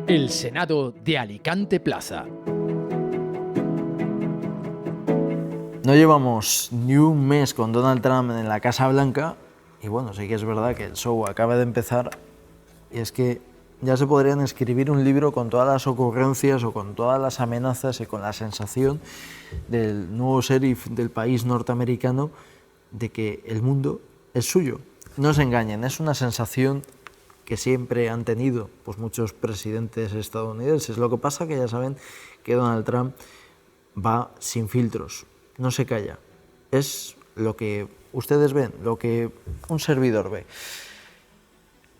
El Senado de Alicante Plaza. No llevamos ni un mes con Donald Trump en la Casa Blanca y bueno, sí que es verdad que el show acaba de empezar y es que ya se podrían escribir un libro con todas las ocurrencias o con todas las amenazas y con la sensación del nuevo sheriff del país norteamericano de que el mundo es suyo. No se engañen, es una sensación que siempre han tenido pues, muchos presidentes estadounidenses. Lo que pasa que ya saben que Donald Trump va sin filtros, no se calla. Es lo que ustedes ven, lo que un servidor ve.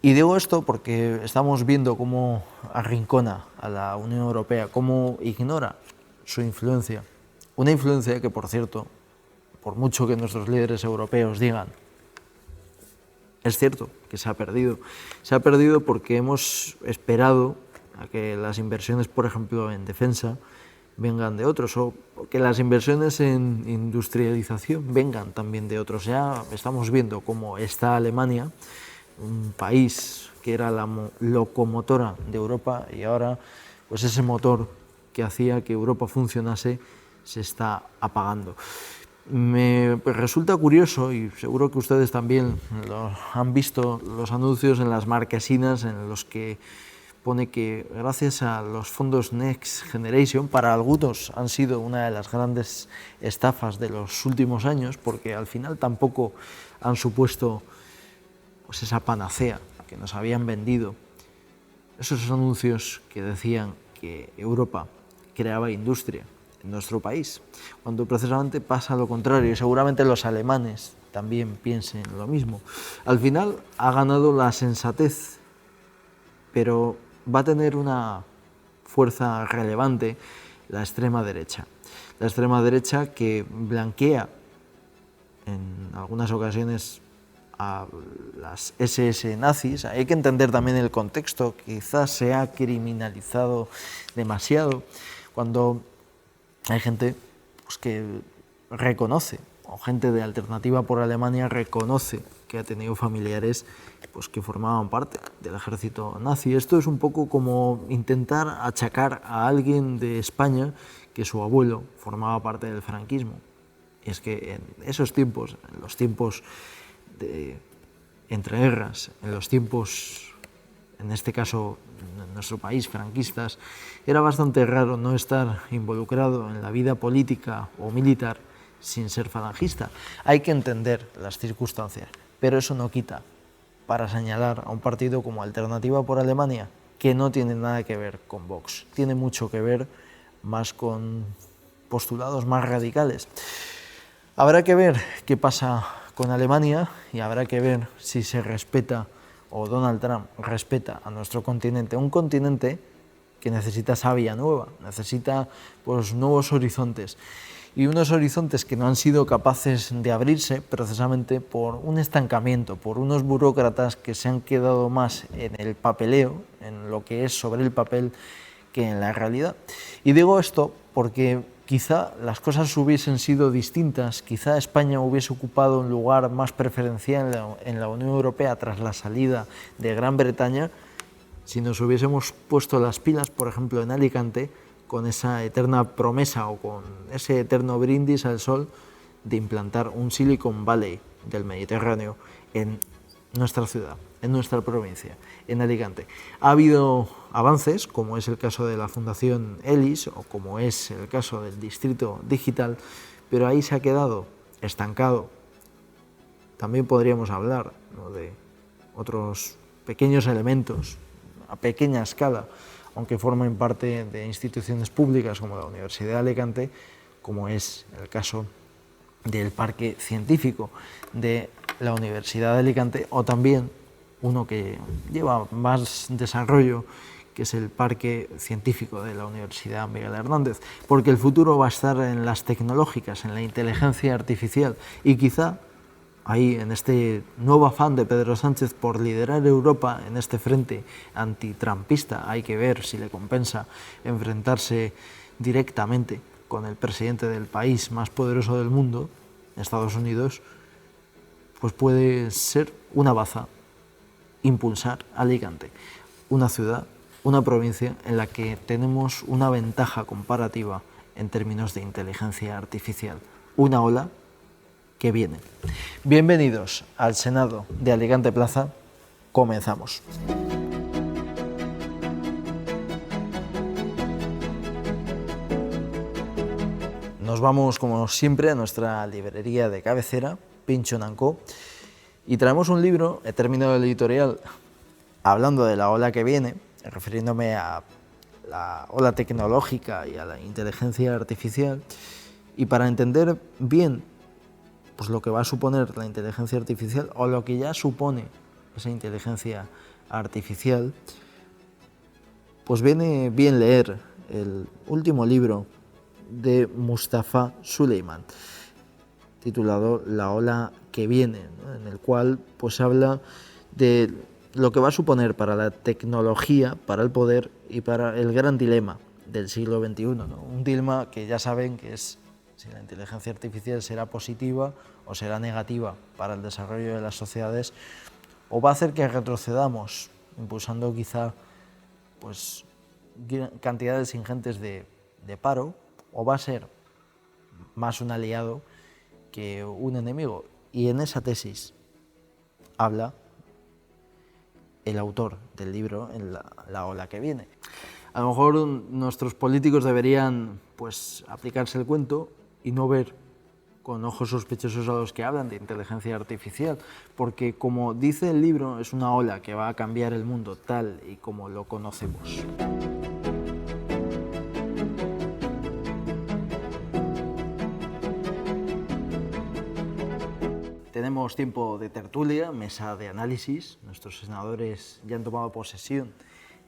Y digo esto porque estamos viendo cómo arrincona a la Unión Europea, cómo ignora su influencia. Una influencia que, por cierto, por mucho que nuestros líderes europeos digan, es cierto que se ha perdido. Se ha perdido porque hemos esperado a que las inversiones, por ejemplo, en defensa, vengan de otros, o que las inversiones en industrialización vengan también de otros. Ya estamos viendo cómo está Alemania, un país que era la locomotora de Europa, y ahora pues ese motor que hacía que Europa funcionase se está apagando. Me resulta curioso, y seguro que ustedes también han visto los anuncios en las marquesinas en los que pone que gracias a los fondos Next Generation, para algunos han sido una de las grandes estafas de los últimos años, porque al final tampoco han supuesto pues esa panacea que nos habían vendido. Esos anuncios que decían que Europa creaba industria en nuestro país, cuando precisamente pasa lo contrario, y seguramente los alemanes también piensen lo mismo. Al final ha ganado la sensatez, pero va a tener una fuerza relevante la extrema derecha. La extrema derecha que blanquea en algunas ocasiones a las SS nazis. Hay que entender también el contexto, quizás se ha criminalizado demasiado cuando hay gente pues, que reconoce, o gente de Alternativa por Alemania reconoce que ha tenido familiares pues, que formaban parte del ejército nazi. Esto es un poco como intentar achacar a alguien de España que su abuelo formaba parte del franquismo. Y es que en esos tiempos, en los tiempos de entreguerras, en los tiempos, en este caso en nuestro país, franquistas, era bastante raro no estar involucrado en la vida política o militar sin ser falangista. Hay que entender las circunstancias, pero eso no quita para señalar a un partido como Alternativa por Alemania, que no tiene nada que ver con Vox, tiene mucho que ver más con postulados más radicales. Habrá que ver qué pasa con Alemania y habrá que ver si se respeta o Donald Trump respeta a nuestro continente, un continente que necesita savia nueva, necesita pues, nuevos horizontes, y unos horizontes que no han sido capaces de abrirse precisamente por un estancamiento, por unos burócratas que se han quedado más en el papeleo, en lo que es sobre el papel, que en la realidad. Y digo esto porque quizá las cosas hubiesen sido distintas, quizá España hubiese ocupado un lugar más preferencial en la Unión Europea tras la salida de Gran Bretaña, si nos hubiésemos puesto las pilas, por ejemplo, en Alicante, con esa eterna promesa o con ese eterno brindis al sol de implantar un Silicon Valley del Mediterráneo en nuestra ciudad, en nuestra provincia, en Alicante. Ha habido avances, como es el caso de la Fundación ELIS o como es el caso del Distrito Digital, pero ahí se ha quedado estancado. También podríamos hablar, ¿no?, de otros pequeños elementos a pequeña escala, aunque formen parte de instituciones públicas como la Universidad de Alicante, como es el caso del Parque Científico de la Universidad de Alicante, o también uno que lleva más desarrollo, que es el Parque Científico de la Universidad Miguel Hernández, porque el futuro va a estar en las tecnológicas, en la inteligencia artificial, y quizá ahí, en este nuevo afán de Pedro Sánchez por liderar Europa en este frente antitrumpista, hay que ver si le compensa enfrentarse directamente con el presidente del país más poderoso del mundo, Estados Unidos, pues puede ser una baza impulsar Alicante, una ciudad una provincia en la que tenemos una ventaja comparativa en términos de inteligencia artificial, una ola que viene. Bienvenidos al Senado de Alicante Plaza, comenzamos. Nos vamos, como siempre, a nuestra librería de cabecera, Pincho & Co, y traemos un libro. He terminado el editorial hablando de la ola que viene, refiriéndome a la ola tecnológica y a la inteligencia artificial, y para entender bien pues, lo que va a suponer la inteligencia artificial o lo que ya supone esa inteligencia artificial, pues viene bien leer el último libro de Mustafa Suleyman, titulado La ola que viene, ¿no? En el cual pues habla de lo que va a suponer para la tecnología, para el poder y para el gran dilema del siglo XXI, ¿no? Un dilema que ya saben que es si la inteligencia artificial será positiva o será negativa para el desarrollo de las sociedades, o va a hacer que retrocedamos, impulsando quizá pues, cantidades ingentes de paro, o va a ser más un aliado que un enemigo. Y en esa tesis habla el autor del libro en la ola que viene. A lo mejor nuestros políticos deberían pues, aplicarse el cuento y no ver con ojos sospechosos a los que hablan de inteligencia artificial, porque como dice el libro, es una ola que va a cambiar el mundo tal y como lo conocemos. Tenemos tiempo de tertulia, mesa de análisis. Nuestros senadores ya han tomado posesión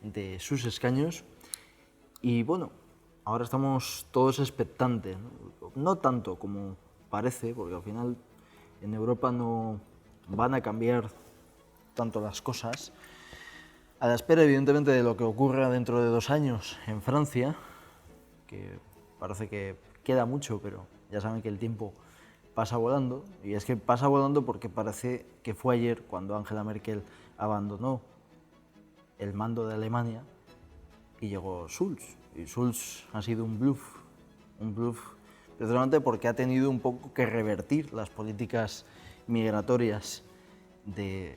de sus escaños y bueno, ahora estamos todos expectantes, no tanto como parece, porque al final en Europa no van a cambiar tanto las cosas, a la espera evidentemente de lo que ocurra dentro de 2 años en Francia, que parece que queda mucho, pero ya saben que el tiempo pasa volando, y es que pasa volando porque parece que fue ayer cuando Angela Merkel abandonó el mando de Alemania y llegó Schulz. Y Schulz ha sido un bluff precisamente porque ha tenido un poco que revertir las políticas migratorias del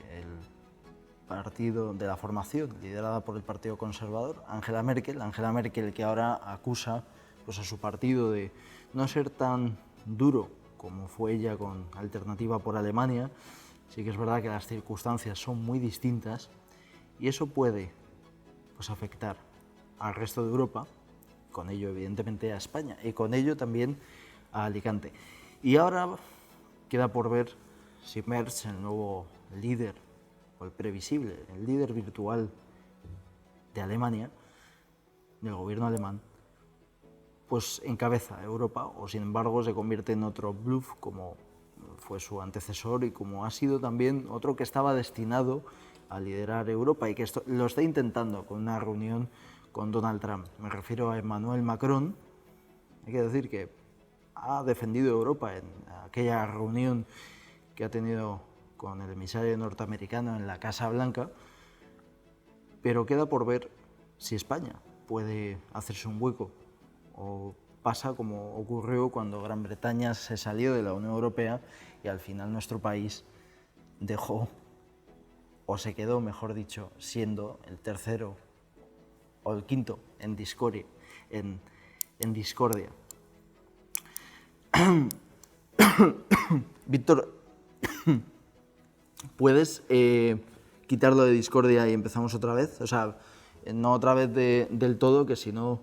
partido, de la formación liderada por el Partido Conservador, Angela Merkel que ahora acusa pues, a su partido de no ser tan duro como fue ella con Alternativa por Alemania. Sí que es verdad que las circunstancias son muy distintas y eso puede pues, afectar al resto de Europa, con ello evidentemente a España y con ello también a Alicante. Y ahora queda por ver si Merz, el nuevo líder, o el previsible, el líder virtual de Alemania, del gobierno alemán, pues encabeza Europa o sin embargo se convierte en otro bluff como fue su antecesor y como ha sido también otro que estaba destinado a liderar Europa y que esto lo está intentando con una reunión con Donald Trump. Me refiero a Emmanuel Macron. Hay que decir que ha defendido Europa en aquella reunión que ha tenido con el emisario norteamericano en la Casa Blanca, pero queda por ver si España puede hacerse un hueco o pasa como ocurrió cuando Gran Bretaña se salió de la Unión Europea y al final nuestro país dejó, o se quedó, mejor dicho, siendo el tercero o el quinto en discordia. Víctor, ¿puedes quitarlo de discordia y empezamos otra vez? O sea, no otra vez del todo, que si no...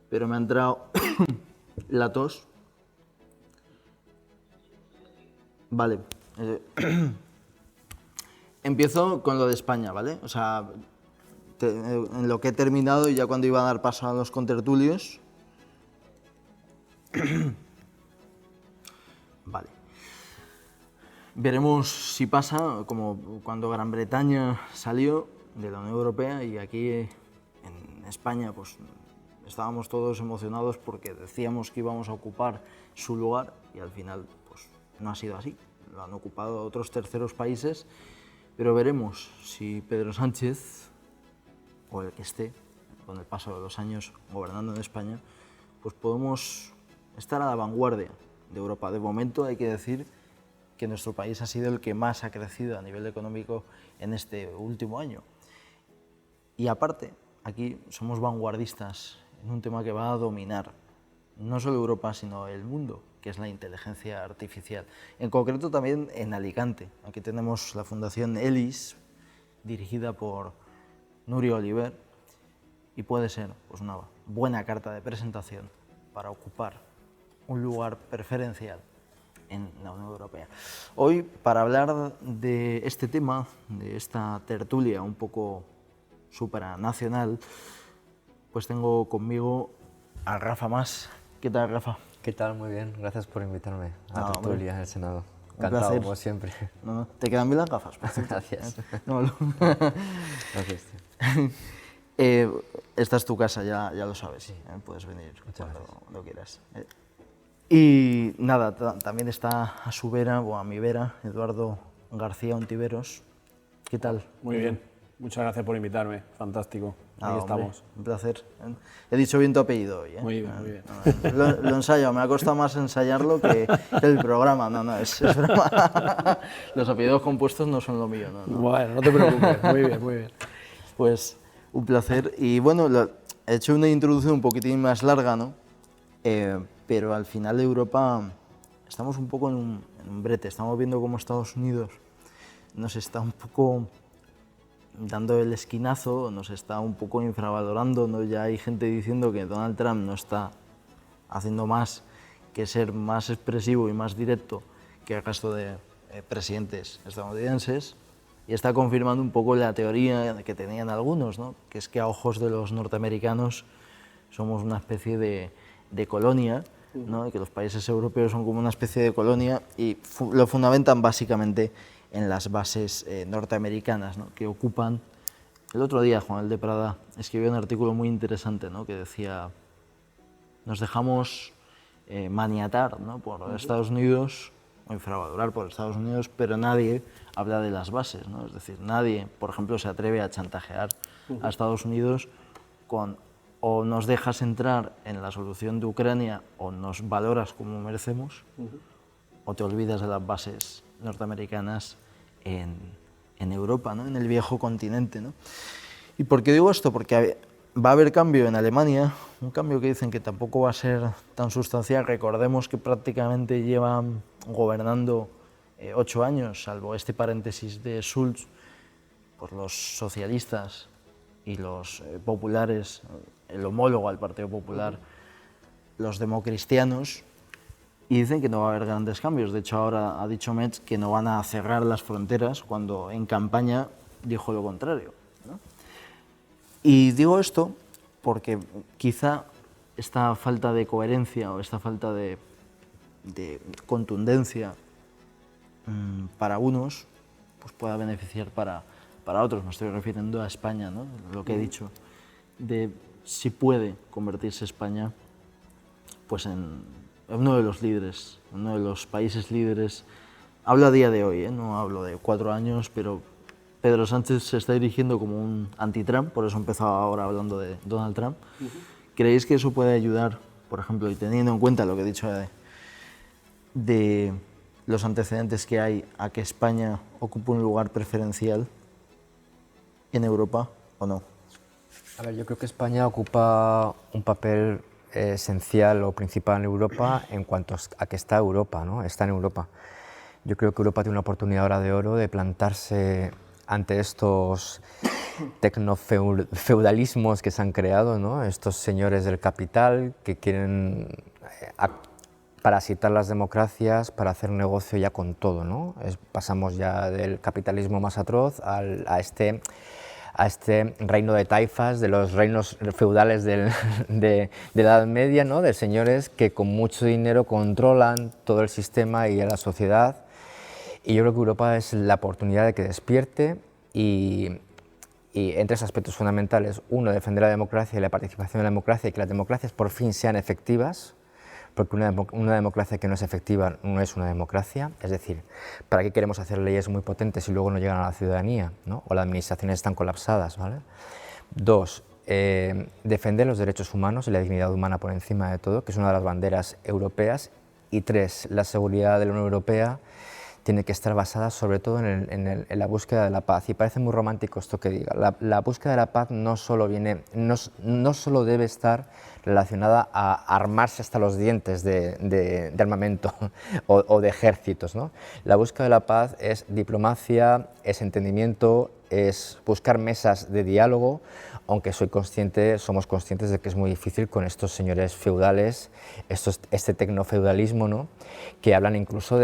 Pero me ha entrado la tos. Vale. Empiezo con lo de España, ¿vale? O sea, en lo que he terminado y ya cuando iba a dar paso a los contertulios. Vale. Veremos si pasa, como cuando Gran Bretaña salió de la Unión Europea y aquí en España, pues estábamos todos emocionados porque decíamos que íbamos a ocupar su lugar y al final pues, no ha sido así. Lo han ocupado otros terceros países, pero veremos si Pedro Sánchez, o el que esté, con el paso de los años gobernando en España, pues podemos estar a la vanguardia de Europa. De momento hay que decir que nuestro país ha sido el que más ha crecido a nivel económico en este último año. Y aparte, aquí somos vanguardistas en un tema que va a dominar no solo Europa, sino el mundo, que es la inteligencia artificial. En concreto también en Alicante. Aquí tenemos la Fundación ELIS, dirigida por Nuri Oliver, y puede ser pues, una buena carta de presentación para ocupar un lugar preferencial en la Unión Europea. Hoy, para hablar de este tema, de esta tertulia un poco supranacional, pues tengo conmigo a Rafa Mas. ¿Qué tal, Rafa? ¿Qué tal? Muy bien, gracias por invitarme a la No, tertulia en el Senado. Un Encantado, placer. como siempre. No, ¿te quedan bien las gafas? Por cierto? Gracias. No, Gracias. esta es tu casa, ya lo sabes. Sí. Puedes venir Muchas cuando quieras. Y nada, también está a su vera, o a mi vera, Eduardo García Ontiveros. ¿Qué tal? Muy bien, muchas gracias por invitarme, fantástico. Nada, Aquí hombre, estamos. un placer. He dicho bien tu apellido hoy. Muy bien, muy bien. Lo ensayo, me ha costado más ensayarlo que el programa. No, es broma. Los apellidos compuestos no son lo mío. No. Bueno, no te preocupes, muy bien, muy bien. Pues un placer. Y bueno, he hecho una introducción un poquitín más larga, ¿no? Pero al final de Europa estamos un poco en un brete. Estamos viendo cómo Estados Unidos nos está un poco dando el esquinazo, nos está un poco infravalorando, ¿no? Ya hay gente diciendo que Donald Trump no está haciendo más que ser más expresivo y más directo que el resto de presidentes estadounidenses, y está confirmando un poco la teoría que tenían algunos, ¿no? Que es que a ojos de los norteamericanos somos una especie de colonia, ¿no? Y que los países europeos son como una especie de colonia, y lo fundamentan básicamente en las bases norteamericanas, ¿no? Que ocupan. El otro día Juan de Prada escribió un artículo muy interesante, ¿no? Que decía: nos dejamos maniatar, ¿no? Por Estados Unidos, o infravalorar por Estados Unidos, pero nadie habla de las bases, ¿no? Es decir, nadie, por ejemplo, se atreve a chantajear a Estados Unidos con: o nos dejas entrar en la solución de Ucrania o nos valoras como merecemos, o te olvidas de las bases norteamericanas en Europa, ¿no? En el viejo continente, ¿no? ¿Y por qué digo esto? Porque va a haber cambio en Alemania, un cambio que dicen que tampoco va a ser tan sustancial. Recordemos que prácticamente llevan gobernando 8 años, salvo este paréntesis de Schulz, pues los socialistas y los populares, el homólogo al Partido Popular, los democristianos, y dicen que no va a haber grandes cambios. De hecho, ahora ha dicho Metz que no van a cerrar las fronteras, cuando en campaña dijo lo contrario, ¿no? Y digo esto porque quizá esta falta de coherencia o esta falta de contundencia para unos pues pueda beneficiar para otros. Me estoy refiriendo a España, ¿no? Lo que he dicho, de si puede convertirse España pues en uno de los líderes, uno de los países líderes. Hablo a día de hoy, no hablo de 4 años, pero Pedro Sánchez se está dirigiendo como un anti-Trump, por eso he empezado ahora hablando de Donald Trump. ¿Creéis que eso puede ayudar, por ejemplo, y teniendo en cuenta lo que he dicho de los antecedentes que hay, a que España ocupe un lugar preferencial en Europa o no? A ver, yo creo que España ocupa un papel esencial o principal en Europa en cuanto a que está Europa, ¿no? Está en Europa. Yo creo que Europa tiene una oportunidad ahora de oro de plantarse ante estos tecnofeudalismos que se han creado, ¿no? Estos señores del capital que quieren parasitar las democracias para hacer negocio ya con todo, ¿no? Pasamos ya del capitalismo más atroz a este reino de taifas, de los reinos feudales de la Edad Media, ¿no? De señores que con mucho dinero controlan todo el sistema y a la sociedad. Y yo creo que Europa es la oportunidad de que despierte y en 3 aspectos fundamentales. Uno, defender la democracia y la participación en la democracia, y que las democracias por fin sean efectivas, porque una democracia que no es efectiva no es una democracia. Es decir, ¿para qué queremos hacer leyes muy potentes si luego no llegan a la ciudadanía, ¿no? O las administraciones están colapsadas, ¿vale? 2, defender los derechos humanos y la dignidad humana por encima de todo, que es una de las banderas europeas. Y 3, la seguridad de la Unión Europea tiene que estar basada sobre todo en la búsqueda de la paz. Y parece muy romántico esto que diga. La búsqueda de la paz no solo debe estar relacionada a armarse hasta los dientes de armamento o de ejércitos, ¿no? La búsqueda de la paz es diplomacia, es entendimiento, es buscar mesas de diálogo, aunque somos conscientes de que es muy difícil con estos señores feudales, este tecnofeudalismo, ¿no? Que hablan incluso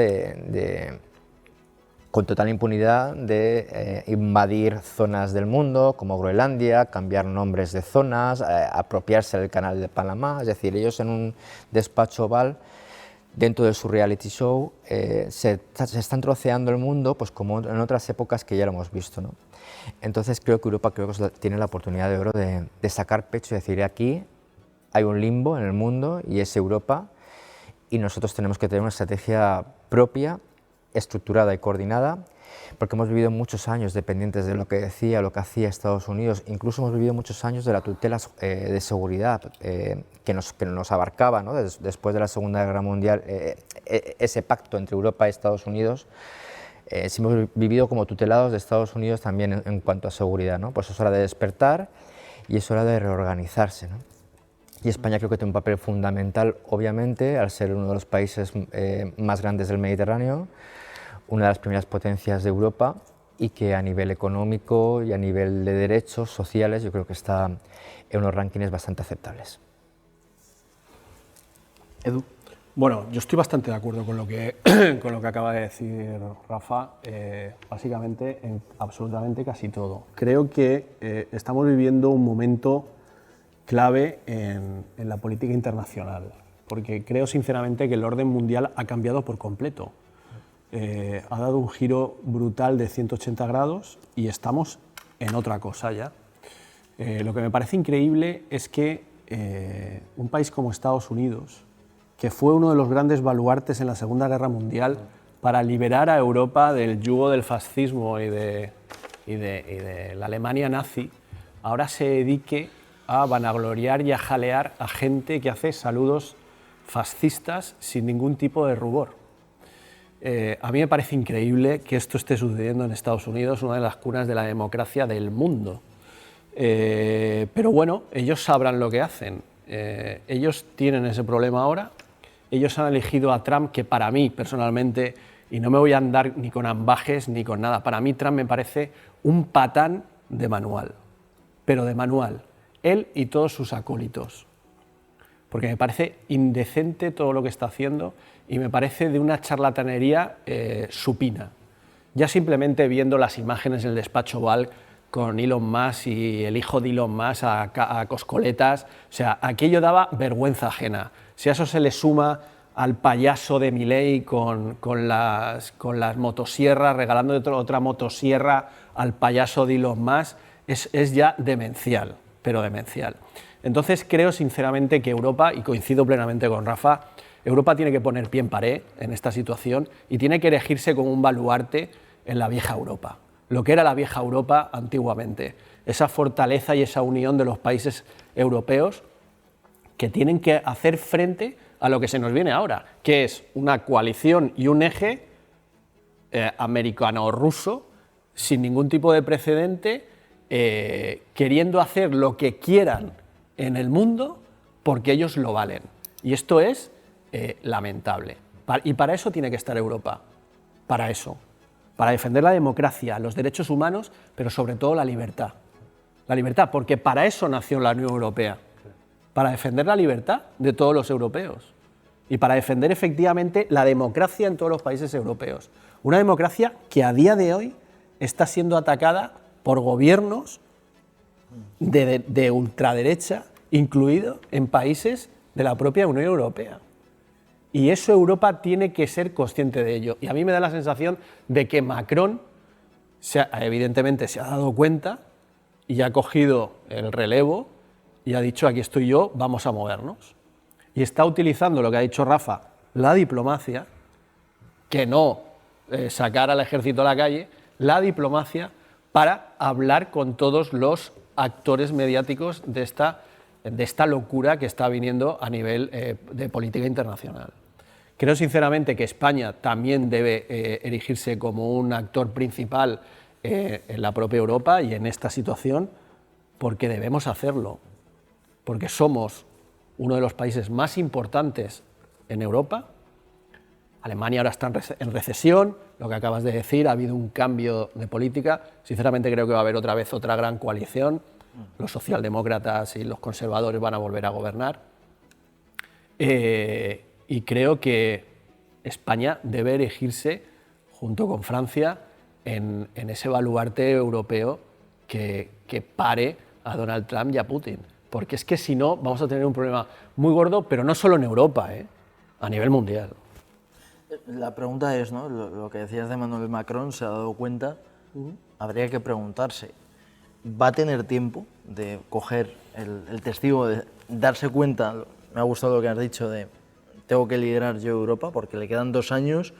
con total impunidad de invadir zonas del mundo como Groenlandia, cambiar nombres de zonas, apropiarse del canal de Panamá. Es decir, ellos en un despacho oval, dentro de su reality show, se están troceando el mundo, pues como en otras épocas que ya lo hemos visto, ¿no? Entonces creo que Europa tiene la oportunidad de oro de sacar pecho y decir, aquí hay un limbo en el mundo y es Europa, y nosotros tenemos que tener una estrategia propia, estructurada y coordinada, porque hemos vivido muchos años dependientes de lo que hacía Estados Unidos. Incluso hemos vivido muchos años de la tutela de seguridad que nos abarcaba, ¿no? Después de la Segunda Guerra Mundial, ese pacto entre Europa y Estados Unidos. Sí hemos vivido como tutelados de Estados Unidos también en cuanto a seguridad, ¿no? Pues es hora de despertar y es hora de reorganizarse, ¿no? Y España creo que tiene un papel fundamental, obviamente, al ser uno de los países más grandes del Mediterráneo, una de las primeras potencias de Europa, y que a nivel económico y a nivel de derechos sociales yo creo que está en unos rankings bastante aceptables. Edu. Bueno, yo estoy bastante de acuerdo con lo que acaba de decir Rafa, básicamente en absolutamente casi todo. Creo que estamos viviendo un momento clave en la política internacional, porque creo sinceramente que el orden mundial ha cambiado por completo. Ha dado un giro brutal de 180 grados y estamos en otra cosa ya. Lo que me parece increíble es que un país como Estados Unidos, que fue uno de los grandes baluartes en la Segunda Guerra Mundial para liberar a Europa del yugo del fascismo y de la Alemania nazi, ahora se dedique a vanagloriar y a jalear a gente que hace saludos fascistas sin ningún tipo de rubor. A mí me parece increíble que esto esté sucediendo en Estados Unidos, una de las cunas de la democracia del mundo. Pero bueno, ellos sabrán lo que hacen. Ellos tienen ese problema ahora. Ellos han elegido a Trump, que para mí, personalmente, y no me voy a andar ni con ambajes ni con nada, para mí Trump me parece un patán de manual, pero de manual, él y todos sus acólitos. Porque me parece indecente todo lo que está haciendo y me parece de una charlatanería supina. Ya simplemente viendo las imágenes del despacho Oval con Elon Musk y el hijo de Elon Musk a coscoletas, o sea, aquello daba vergüenza ajena. Si a eso se le suma al payaso de Milei con las motosierras, regalando otra motosierra al payaso de Elon Musk, es ya demencial, pero demencial. Entonces creo sinceramente que Europa, y coincido plenamente con Rafa, Europa tiene que poner pie en pared en esta situación y tiene que erigirse como un baluarte en la vieja Europa, lo que era la vieja Europa antiguamente, esa fortaleza y esa unión de los países europeos que tienen que hacer frente a lo que se nos viene ahora, que es una coalición y un eje americano-ruso sin ningún tipo de precedente, queriendo hacer lo que quieran en el mundo porque ellos lo valen. Y esto es lamentable. Y para eso tiene que estar Europa, para eso, para defender la democracia, los derechos humanos, pero sobre todo la libertad. La libertad, porque para eso nació la Unión Europea, para defender la libertad de todos los europeos y para defender efectivamente la democracia en todos los países europeos. Una democracia que a día de hoy está siendo atacada por gobiernos de ultraderecha, incluido en países de la propia Unión Europea. Y eso Europa tiene que ser consciente de ello. Y a mí me da la sensación de que Macron evidentemente se ha dado cuenta y ha cogido el relevo y ha dicho, aquí estoy yo, vamos a movernos. Y está utilizando lo que ha dicho Rafa, la diplomacia, que no sacar al ejército a la calle, la diplomacia para hablar con todos los actores mediáticos de esta locura que está viniendo a nivel de política internacional. Creo sinceramente que España también debe erigirse como un actor principal en la propia Europa y en esta situación, porque debemos hacerlo, porque somos uno de los países más importantes en Europa. Alemania ahora está en recesión, lo que acabas de decir, ha habido un cambio de política. Sinceramente creo que va a haber otra vez otra gran coalición. Los socialdemócratas y los conservadores van a volver a gobernar. Y creo que España debe erigirse, junto con Francia, en ese baluarte europeo que pare a Donald Trump y a Putin. Porque es que si no, vamos a tener un problema muy gordo, pero no solo en Europa, a nivel mundial. La pregunta es, ¿no? Lo que decías de Emmanuel Macron, ¿se ha dado cuenta? Habría que preguntarse, ¿va a tener tiempo de coger el testigo, de darse cuenta? Me ha gustado lo que has dicho de tengo que liderar yo Europa, porque le quedan 2 años,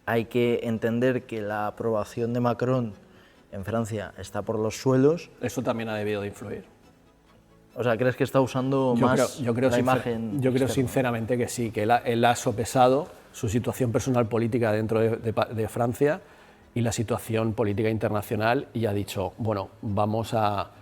hay que entender que la aprobación de Macron en Francia está por los suelos. Eso también ha debido de influir. O sea, ¿crees que está usando la imagen? Yo creo sinceramente que sí, que él ha sopesado su situación personal política dentro de Francia y la situación política internacional y ha dicho, bueno, vamos a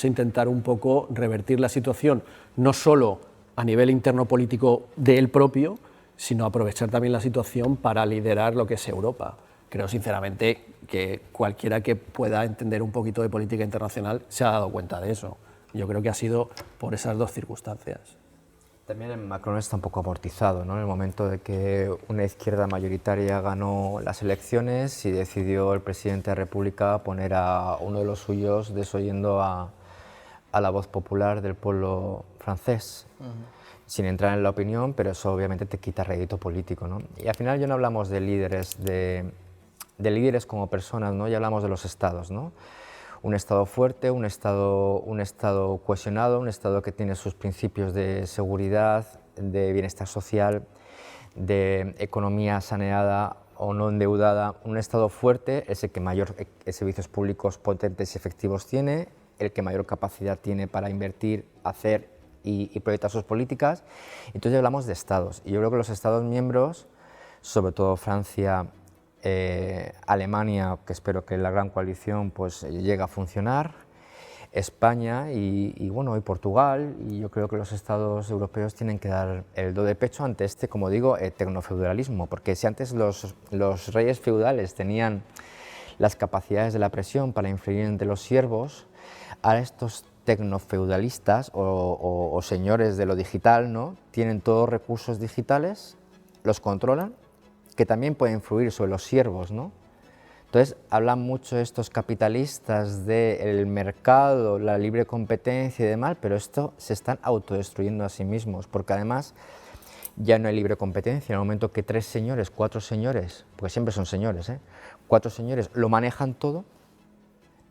intentar un poco revertir la situación, no solo a nivel interno político de él propio, sino aprovechar también la situación para liderar lo que es Europa. Creo sinceramente que cualquiera que pueda entender un poquito de política internacional se ha dado cuenta de eso. Yo creo que ha sido por esas 2 circunstancias. También Macron está un poco amortizado, ¿no? En el momento de que una izquierda mayoritaria ganó las elecciones y decidió el presidente de la República poner a uno de los suyos desoyendo a la voz popular del pueblo francés, sin entrar en la opinión, pero eso obviamente te quita rédito político, ¿no? Y al final ya no hablamos de líderes, de líderes como personas, ¿no? Ya hablamos de los estados, ¿no? Un Estado fuerte, un Estado cohesionado, un Estado que tiene sus principios de seguridad, de bienestar social, de economía saneada o no endeudada. Un Estado fuerte es el que mayor servicios públicos potentes y efectivos tiene, el que mayor capacidad tiene para invertir, hacer y proyectar sus políticas. Entonces hablamos de Estados. Y yo creo que los Estados miembros, sobre todo Francia, Alemania, que espero que la gran coalición pues llegue a funcionar, España y bueno, y Portugal, y yo creo que los estados europeos tienen que dar el do de pecho ante este, como digo, tecnofeudalismo, porque si antes los reyes feudales tenían las capacidades de la presión para influir entre los siervos, ahora estos tecnofeudalistas o señores de lo digital, ¿no? Tienen todos recursos digitales, los controlan, que también puede influir sobre los siervos, ¿no? Entonces, hablan mucho estos capitalistas del mercado, la libre competencia y demás, pero esto se están autodestruyendo a sí mismos, porque además ya no hay libre competencia. En el momento que 3 señores, 4 señores, porque siempre son señores, 4 señores lo manejan todo,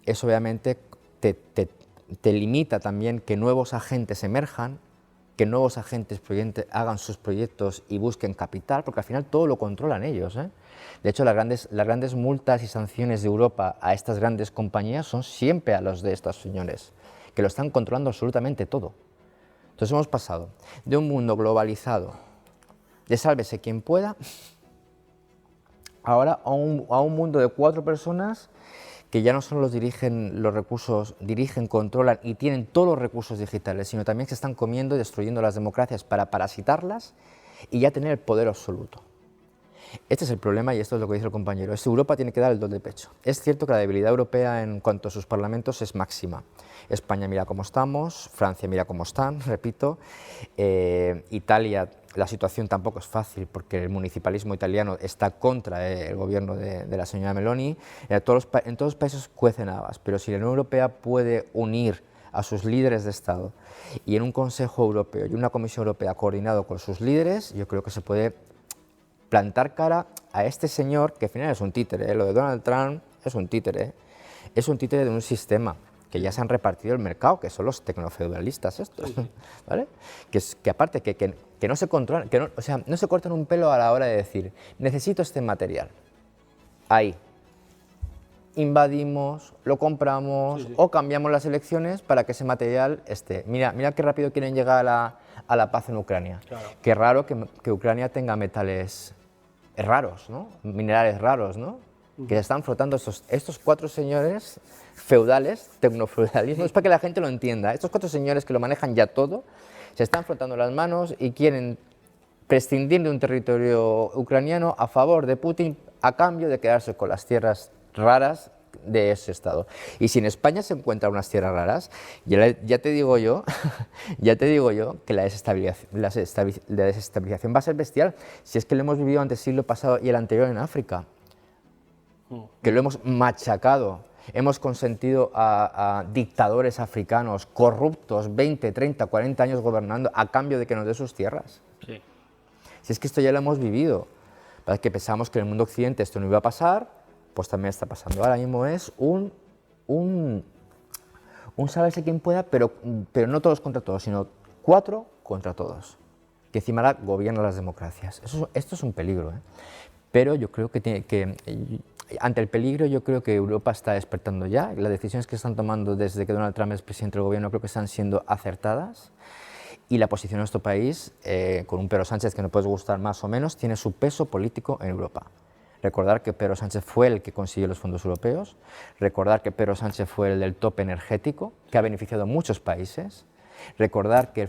eso obviamente te limita también que nuevos agentes emerjan, que nuevos agentes hagan sus proyectos y busquen capital, porque al final todo lo controlan ellos. De hecho, las grandes multas y sanciones de Europa a estas grandes compañías son siempre a los de estos señores, que lo están controlando absolutamente todo. Entonces hemos pasado de un mundo globalizado, de sálvese quien pueda, ahora a un mundo de 4 personas que ya no solo los recursos dirigen, controlan y tienen todos los recursos digitales, sino también se están comiendo y destruyendo las democracias para parasitarlas y ya tener el poder absoluto. Este es el problema y esto es lo que dice el compañero. Europa tiene que dar el do de pecho. Es cierto que la debilidad europea en cuanto a sus parlamentos es máxima. España mira cómo estamos, Francia mira cómo están, repito, Italia, la situación tampoco es fácil porque el municipalismo italiano está contra el gobierno de la señora Meloni. En todos los países cuecen habas, pero si la Unión Europea puede unir a sus líderes de Estado y en un Consejo Europeo y una Comisión Europea coordinado con sus líderes, yo creo que se puede plantar cara a este señor que al final es un títere, lo de Donald Trump es un títere de un sistema que ya se han repartido el mercado, que son los tecnofeudalistas estos, ¿vale? Que aparte que no se controlan, o sea, no se cortan un pelo a la hora de decir, necesito este material, ahí, invadimos, lo compramos o cambiamos las elecciones para que ese material esté. Mira qué rápido quieren llegar a la paz en Ucrania. Claro. Qué raro que Ucrania tenga metales raros, ¿no? Minerales raros, ¿no? Que se están frotando estos 4 señores feudales, tecnofeudalismo, es para que la gente lo entienda. Estos 4 señores que lo manejan ya todo, se están frotando las manos y quieren prescindir de un territorio ucraniano a favor de Putin a cambio de quedarse con las tierras raras de ese estado. Y si en España se encuentran unas tierras raras, ya te digo yo que la desestabilización va a ser bestial. Si es que lo hemos vivido antes el siglo pasado y el anterior en África, que lo hemos machacado, hemos consentido a dictadores africanos corruptos 20, 30, 40 años gobernando a cambio de que nos dé sus tierras. Sí. Si es que esto ya lo hemos vivido, para que pensamos que en el mundo occidente esto no iba a pasar, pues también está pasando. Ahora mismo es un sálvese quien pueda, pero no todos contra todos, sino 4 contra todos, que encima ahora gobiernan las democracias. Esto es un peligro, ¿eh? Pero yo creo que ante el peligro yo creo que Europa está despertando ya. Las decisiones que están tomando desde que Donald Trump es presidente del gobierno creo que están siendo acertadas. Y la posición de nuestro país, con un Pedro Sánchez que nos puede gustar más o menos, tiene su peso político en Europa. Recordar que Pedro Sánchez fue el que consiguió los fondos europeos, recordar que Pedro Sánchez fue el del tope energético, que ha beneficiado a muchos países, recordar que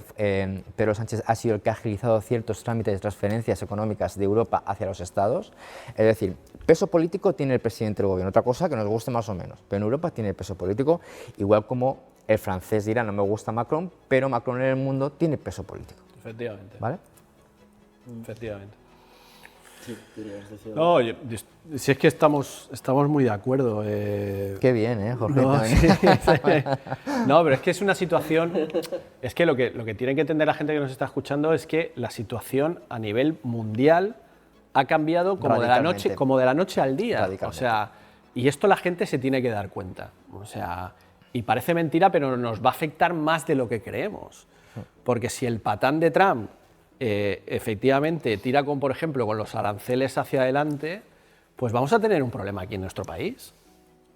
Pedro Sánchez ha sido el que ha agilizado ciertos trámites de transferencias económicas de Europa hacia los Estados. Es decir, peso político tiene el presidente del gobierno, otra cosa que nos guste más o menos, pero en Europa tiene peso político, igual como el francés dirá no me gusta Macron, pero Macron en el mundo tiene peso político. Efectivamente. ¿Vale? Efectivamente. Sí, querías decir. No, si es que estamos muy de acuerdo. Qué bien, Jorge. No, sí. No, pero es que es una situación. Es que lo que tiene que entender la gente que nos está escuchando es que la situación a nivel mundial ha cambiado como de la noche al día. O sea, y esto la gente se tiene que dar cuenta. O sea, y parece mentira, pero nos va a afectar más de lo que creemos. Porque si el patán de Trump efectivamente tira por ejemplo, con los aranceles hacia adelante, pues vamos a tener un problema aquí en nuestro país.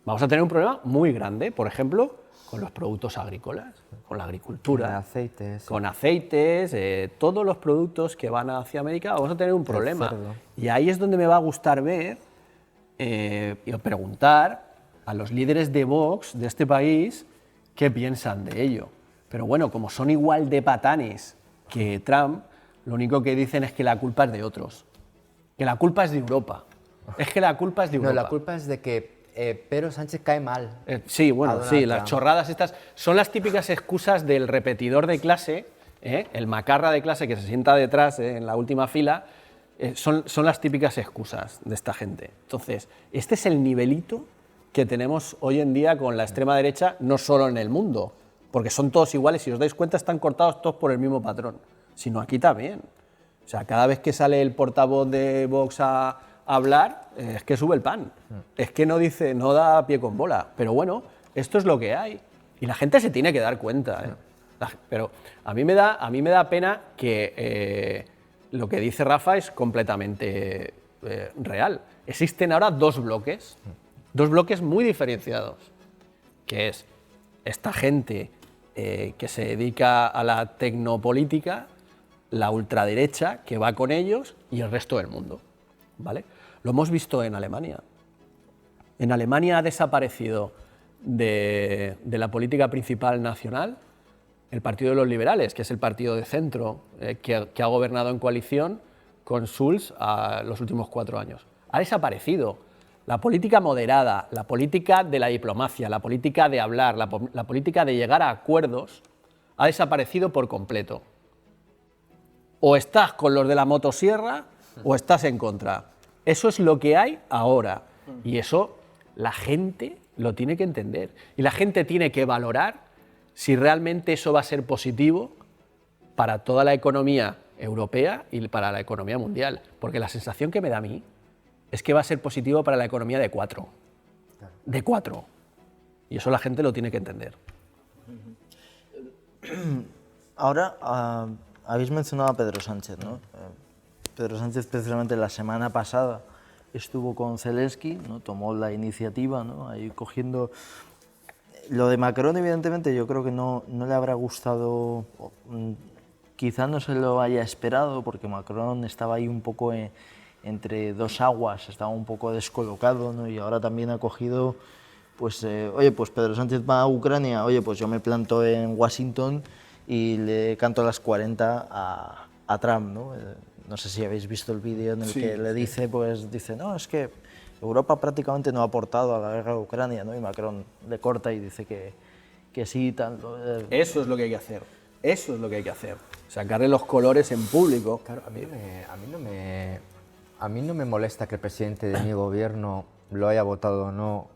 Vamos a tener un problema muy grande, por ejemplo, con los productos agrícolas, con la agricultura, con aceites, todos los productos que van hacia América, vamos a tener un problema. Y ahí es donde me va a gustar ver y preguntar a los líderes de Vox de este país qué piensan de ello. Pero bueno, como son igual de patanes que Trump, lo único que dicen es que la culpa es de otros, que la culpa es de Europa. Es que la culpa es de Europa. No, la culpa es de que Pedro Sánchez cae mal. Sí, bueno, sí, las chorradas estas son las típicas excusas del repetidor de clase, el macarra de clase que se sienta detrás en la última fila, son las típicas excusas de esta gente. Entonces, este es el nivelito que tenemos hoy en día con la extrema derecha, no solo en el mundo, porque son todos iguales, si os dais cuenta están cortados todos por el mismo patrón, sino aquí también. O sea, cada vez que sale el portavoz de Vox a hablar, es que sube el pan, es que no da pie con bola, pero bueno, esto es lo que hay y la gente se tiene que dar cuenta. Pero a mí me da pena que lo que dice Rafa es completamente real. Existen ahora dos bloques muy diferenciados, que es esta gente que se dedica a la tecnopolítica, la ultraderecha que va con ellos y el resto del mundo, ¿vale? Lo hemos visto en Alemania. En Alemania ha desaparecido de la política principal nacional el Partido de los Liberales, que es el partido de centro que ha gobernado en coalición con Schulz los últimos 4 años. Ha desaparecido. La política moderada, la política de la diplomacia, la política de hablar, la política de llegar a acuerdos, ha desaparecido por completo. O estás con los de la motosierra o estás en contra. Eso es lo que hay ahora. Y eso la gente lo tiene que entender. Y la gente tiene que valorar si realmente eso va a ser positivo para toda la economía europea y para la economía mundial. Porque la sensación que me da a mí es que va a ser positivo para la economía de 4. De 4. Y eso la gente lo tiene que entender. Ahora habéis mencionado a Pedro Sánchez, ¿no? Pedro Sánchez precisamente la semana pasada estuvo con Zelensky, ¿no? Tomó la iniciativa, ¿no? Ahí cogiendo... Lo de Macron, evidentemente, yo creo que no le habrá gustado, quizá no se lo haya esperado, porque Macron estaba ahí un poco entre dos aguas, estaba un poco descolocado, ¿no? Y ahora también ha cogido, pues, oye, pues Pedro Sánchez va a Ucrania, oye, pues yo me planto en Washington y le canto las 40 a Trump, ¿no? No sé si habéis visto el vídeo en el que le dice, pues dice, no, es que Europa prácticamente no ha aportado a la guerra de Ucrania, ¿no? Y Macron le corta y dice que sí, tal. Eso es lo que hay que hacer. Eso es lo que hay que hacer. Sacarle los colores en público. Claro, a mí no me molesta que el presidente de mi gobierno, lo haya votado o no,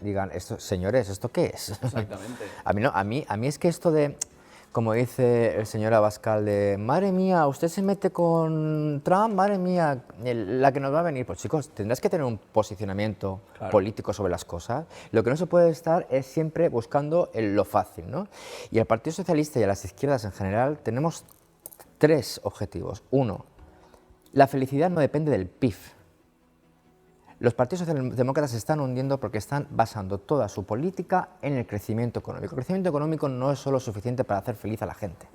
digan, señores, ¿esto qué es? Exactamente. a mí es que esto de, como dice el señor Abascal, de madre mía, usted se mete con Trump, madre mía, la que nos va a venir. Pues chicos, tendrás que tener un posicionamiento político sobre las cosas. Lo que no se puede estar es siempre buscando lo fácil, ¿no? Y al Partido Socialista y a las izquierdas en general tenemos 3 objetivos. 1, la felicidad no depende del PIB. Los partidos socialdemócratas se están hundiendo porque están basando toda su política en el crecimiento económico. El crecimiento económico no es solo suficiente para hacer feliz a la gente.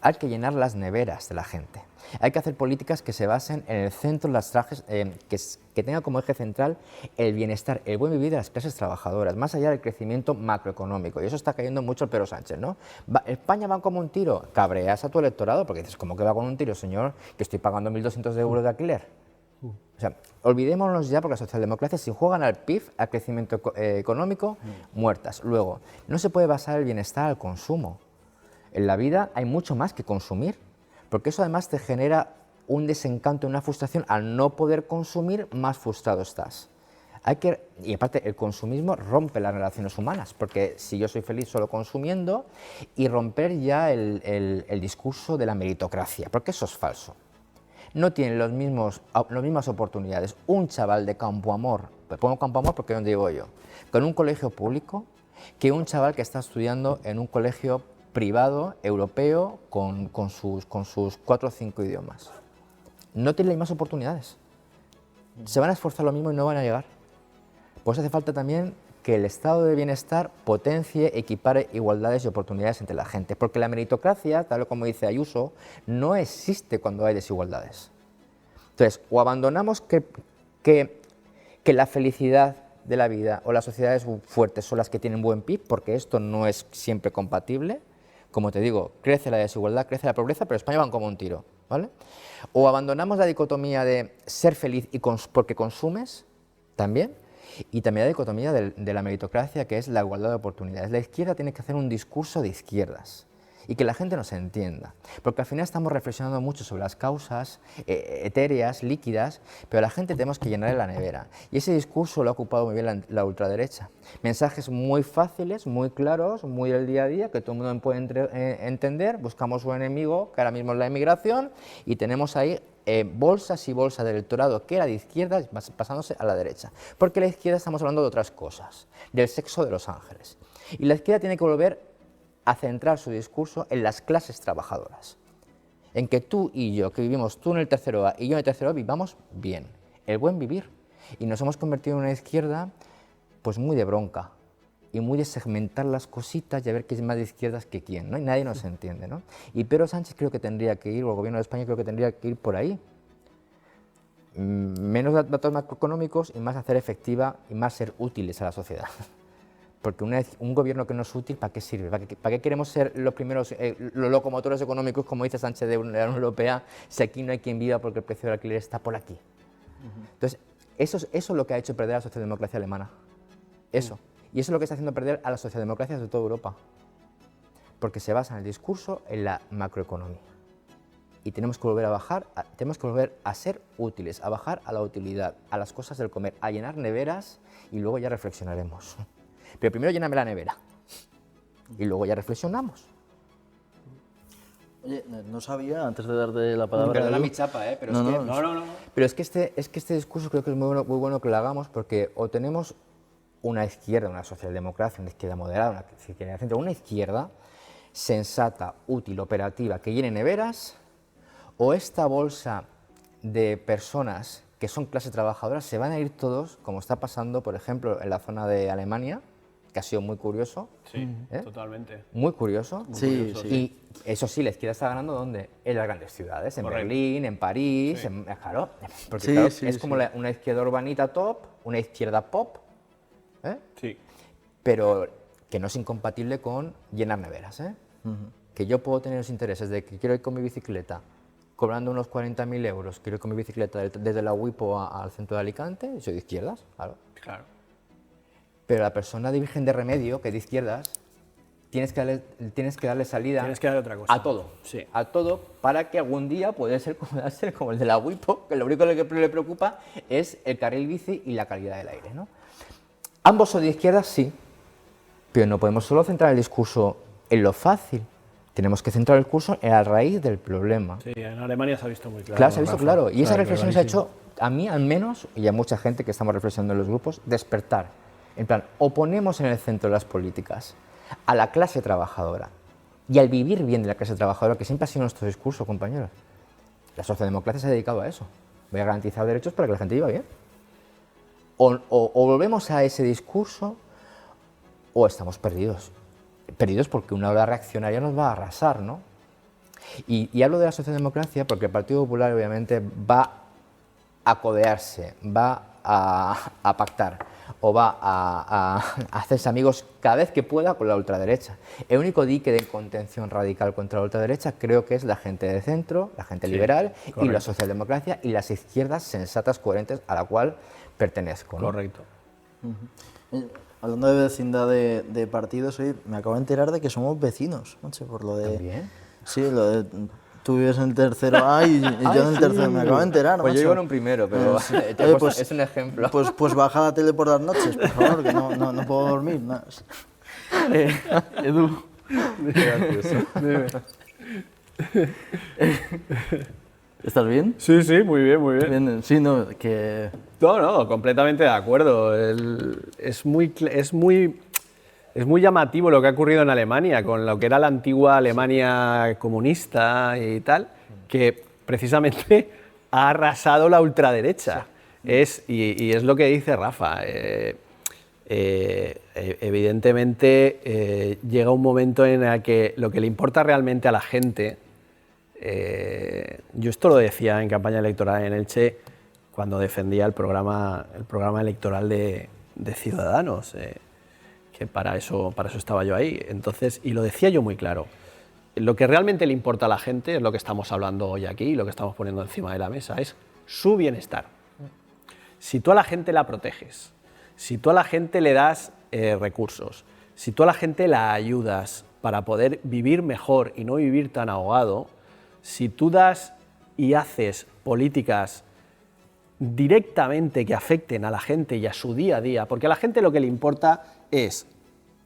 Hay que llenar las neveras de la gente. Hay que hacer políticas que se basen en el centro, que tengan como eje central el bienestar, el buen vivir de las clases trabajadoras, más allá del crecimiento macroeconómico. Y eso está cayendo mucho el Pedro Sánchez, ¿no? España va como un tiro. Cabreas a tu electorado porque dices, ¿cómo que va con un tiro, señor? Que estoy pagando 1.200 euros de alquiler. O sea, olvidémonos ya, porque las socialdemocracias, si juegan al PIB, al crecimiento económico, muertas. Luego, no se puede basar el bienestar al consumo. En la vida hay mucho más que consumir, porque eso además te genera un desencanto, una frustración. Al no poder consumir, más frustrado estás. Y aparte, el consumismo rompe las relaciones humanas, porque si yo soy feliz solo consumiendo, y romper ya el discurso de la meritocracia, porque eso es falso. No tienen las mismas oportunidades un chaval de Campoamor, me pongo Campoamor porque es donde vivo yo, con un colegio público, que un chaval que está estudiando en un colegio privado, europeo, con sus 4 o 5 idiomas. No tienen las mismas oportunidades. Se van a esforzar lo mismo y no van a llegar. Pues hace falta también que el estado de bienestar potencie, equipare igualdades y oportunidades entre la gente, porque la meritocracia, tal como dice Ayuso, no existe cuando hay desigualdades. Entonces, o abandonamos que la felicidad de la vida o las sociedades fuertes son las que tienen buen PIB, porque esto no es siempre compatible. Como te digo, crece la desigualdad, crece la pobreza, pero España va como un tiro, ¿vale? O abandonamos la dicotomía de ser feliz porque consumes, también, y también la dicotomía de la meritocracia, que es la igualdad de oportunidades. La izquierda tiene que hacer un discurso de izquierdas y que la gente nos entienda, porque al final estamos reflexionando mucho sobre las causas etéreas, líquidas, pero a la gente tenemos que llenarle la nevera. Y ese discurso lo ha ocupado muy bien la ultraderecha. Mensajes muy fáciles, muy claros, muy del día a día, que todo el mundo puede entender. Buscamos un enemigo, que ahora mismo es la inmigración, y tenemos ahí bolsas y bolsas del electorado que era de izquierda pasándose a la derecha. Porque la izquierda estamos hablando de otras cosas, del sexo de los ángeles. Y la izquierda tiene que volver a centrar su discurso en las clases trabajadoras, en que tú y yo, que vivimos tú en el tercero A y yo en el tercero A, vivamos bien, el buen vivir. Y nos hemos convertido en una izquierda pues muy de bronca y muy de segmentar las cositas y a ver quién es más de izquierdas que quién, ¿no? Y nadie nos entiende, ¿no? Y Pedro Sánchez creo que tendría que ir, o el gobierno de España creo que tendría que ir por ahí. Menos datos macroeconómicos y más hacer efectiva y más ser útiles a la sociedad. Porque un gobierno que no es útil, ¿para qué sirve? ¿Para qué queremos ser los primeros los locomotores económicos, como dice Sánchez de la Unión Europea, si aquí no hay quien viva porque el precio del alquiler está por aquí? Entonces, eso es lo que ha hecho perder a la socialdemocracia alemana. Eso. Y eso es lo que está haciendo perder a las socialdemocracias de toda Europa. Porque se basa en el discurso en la macroeconomía. Y tenemos que volver a bajar, tenemos que volver a ser útiles, a bajar a la utilidad, a las cosas del comer, a llenar neveras y luego ya reflexionaremos. Pero primero lléname la nevera y luego ya reflexionamos. Oye, no sabía, antes de darte la palabra... Perdona mi chapa, pero no, es que... no. Pero es que este discurso creo que es muy bueno que lo hagamos, porque o tenemos una izquierda, una socialdemocracia, una izquierda moderada, una izquierda de centro, una izquierda sensata, útil, operativa, que llene neveras, o esta bolsa de personas que son clase trabajadora, se van a ir todos, como está pasando, por ejemplo, en la zona de Alemania, que ha sido muy curioso. Sí, totalmente. Muy curioso. Sí, curioso, sí. Y eso sí, la izquierda está ganando ¿dónde? En las grandes ciudades, en Correcto. Berlín, en París, Sí. claro, porque Sí, claro, sí, es como sí. una izquierda urbanita top, una izquierda pop, ¿eh? Sí. Pero que no es incompatible con llenar neveras, ¿eh? Que yo puedo tener los intereses de que quiero ir con mi bicicleta, cobrando unos 40.000 euros, quiero ir con mi bicicleta desde la Wipo al centro de Alicante, soy de izquierdas, claro. Claro. Pero la persona de Virgen de Remedio, que es de izquierdas, tienes que darle salida Tienes que darle otra cosa. a todo. Sí. A todo, para que algún día pueda ser como el de la Wipo, que lo único que le preocupa es el carril bici y la calidad del aire, ¿no? Ambos son de izquierdas, sí, pero no podemos solo centrar el discurso en lo fácil. Tenemos que centrar el curso en la raíz del problema. Sí, en Alemania se ha visto muy claro. Claro, se ha visto Rafa. claro. Y esa Claro, reflexión se ha clarísimo. hecho, a mí al menos, y a mucha gente que estamos reflexionando en los grupos, despertar. En plan, o ponemos en el centro de las políticas a la clase trabajadora y al vivir bien de la clase trabajadora, que siempre ha sido nuestro discurso, compañeros. La socialdemocracia se ha dedicado a eso. Voy a garantizar derechos para que la gente viva bien. O volvemos a ese discurso o estamos perdidos. Perdidos porque una ola reaccionaria nos va a arrasar, ¿no? Y hablo de la socialdemocracia porque el Partido Popular obviamente va a codearse, va a pactar o va a hacerse amigos cada vez que pueda con la ultraderecha. El único dique de contención radical contra la ultraderecha creo que es la gente de centro, la gente liberal y correcto. la socialdemocracia y las izquierdas sensatas, coherentes a la cual pertenezco, ¿no? Correcto. Hablando de vecindad de partidos, hoy me acabo de enterar de que somos vecinos, macho, por lo de... ¿También? Sí, lo de... Tú vives en el tercero A y yo en el tercero. Me acabo de enterar, Pues yo macho. vivo en un primero, pero Sí. te he Oye, puesto- es un ejemplo. Pues baja la tele por las noches, por favor, que no puedo dormir. Nada. Edu, ¿estás bien? Sí, sí, muy bien, muy bien. Bien, sí, no, que... No, completamente de acuerdo. Es muy llamativo lo que ha ocurrido en Alemania, con lo que era la antigua Alemania comunista y tal, que precisamente ha arrasado la ultraderecha. Y es lo que dice Rafa. Evidentemente llega un momento en el que lo que le importa realmente a la gente, yo esto lo decía en campaña electoral en Elche, cuando defendía el programa electoral de Ciudadanos, que para eso estaba yo ahí. Entonces, y lo decía yo muy claro, lo que realmente le importa a la gente es lo que estamos hablando hoy aquí, lo que estamos poniendo encima de la mesa, es su bienestar. Si tú a la gente la proteges, si tú a la gente le das recursos, si tú a la gente la ayudas para poder vivir mejor y no vivir tan ahogado, si tú das y haces políticas directamente que afecten a la gente y a su día a día, porque a la gente lo que le importa es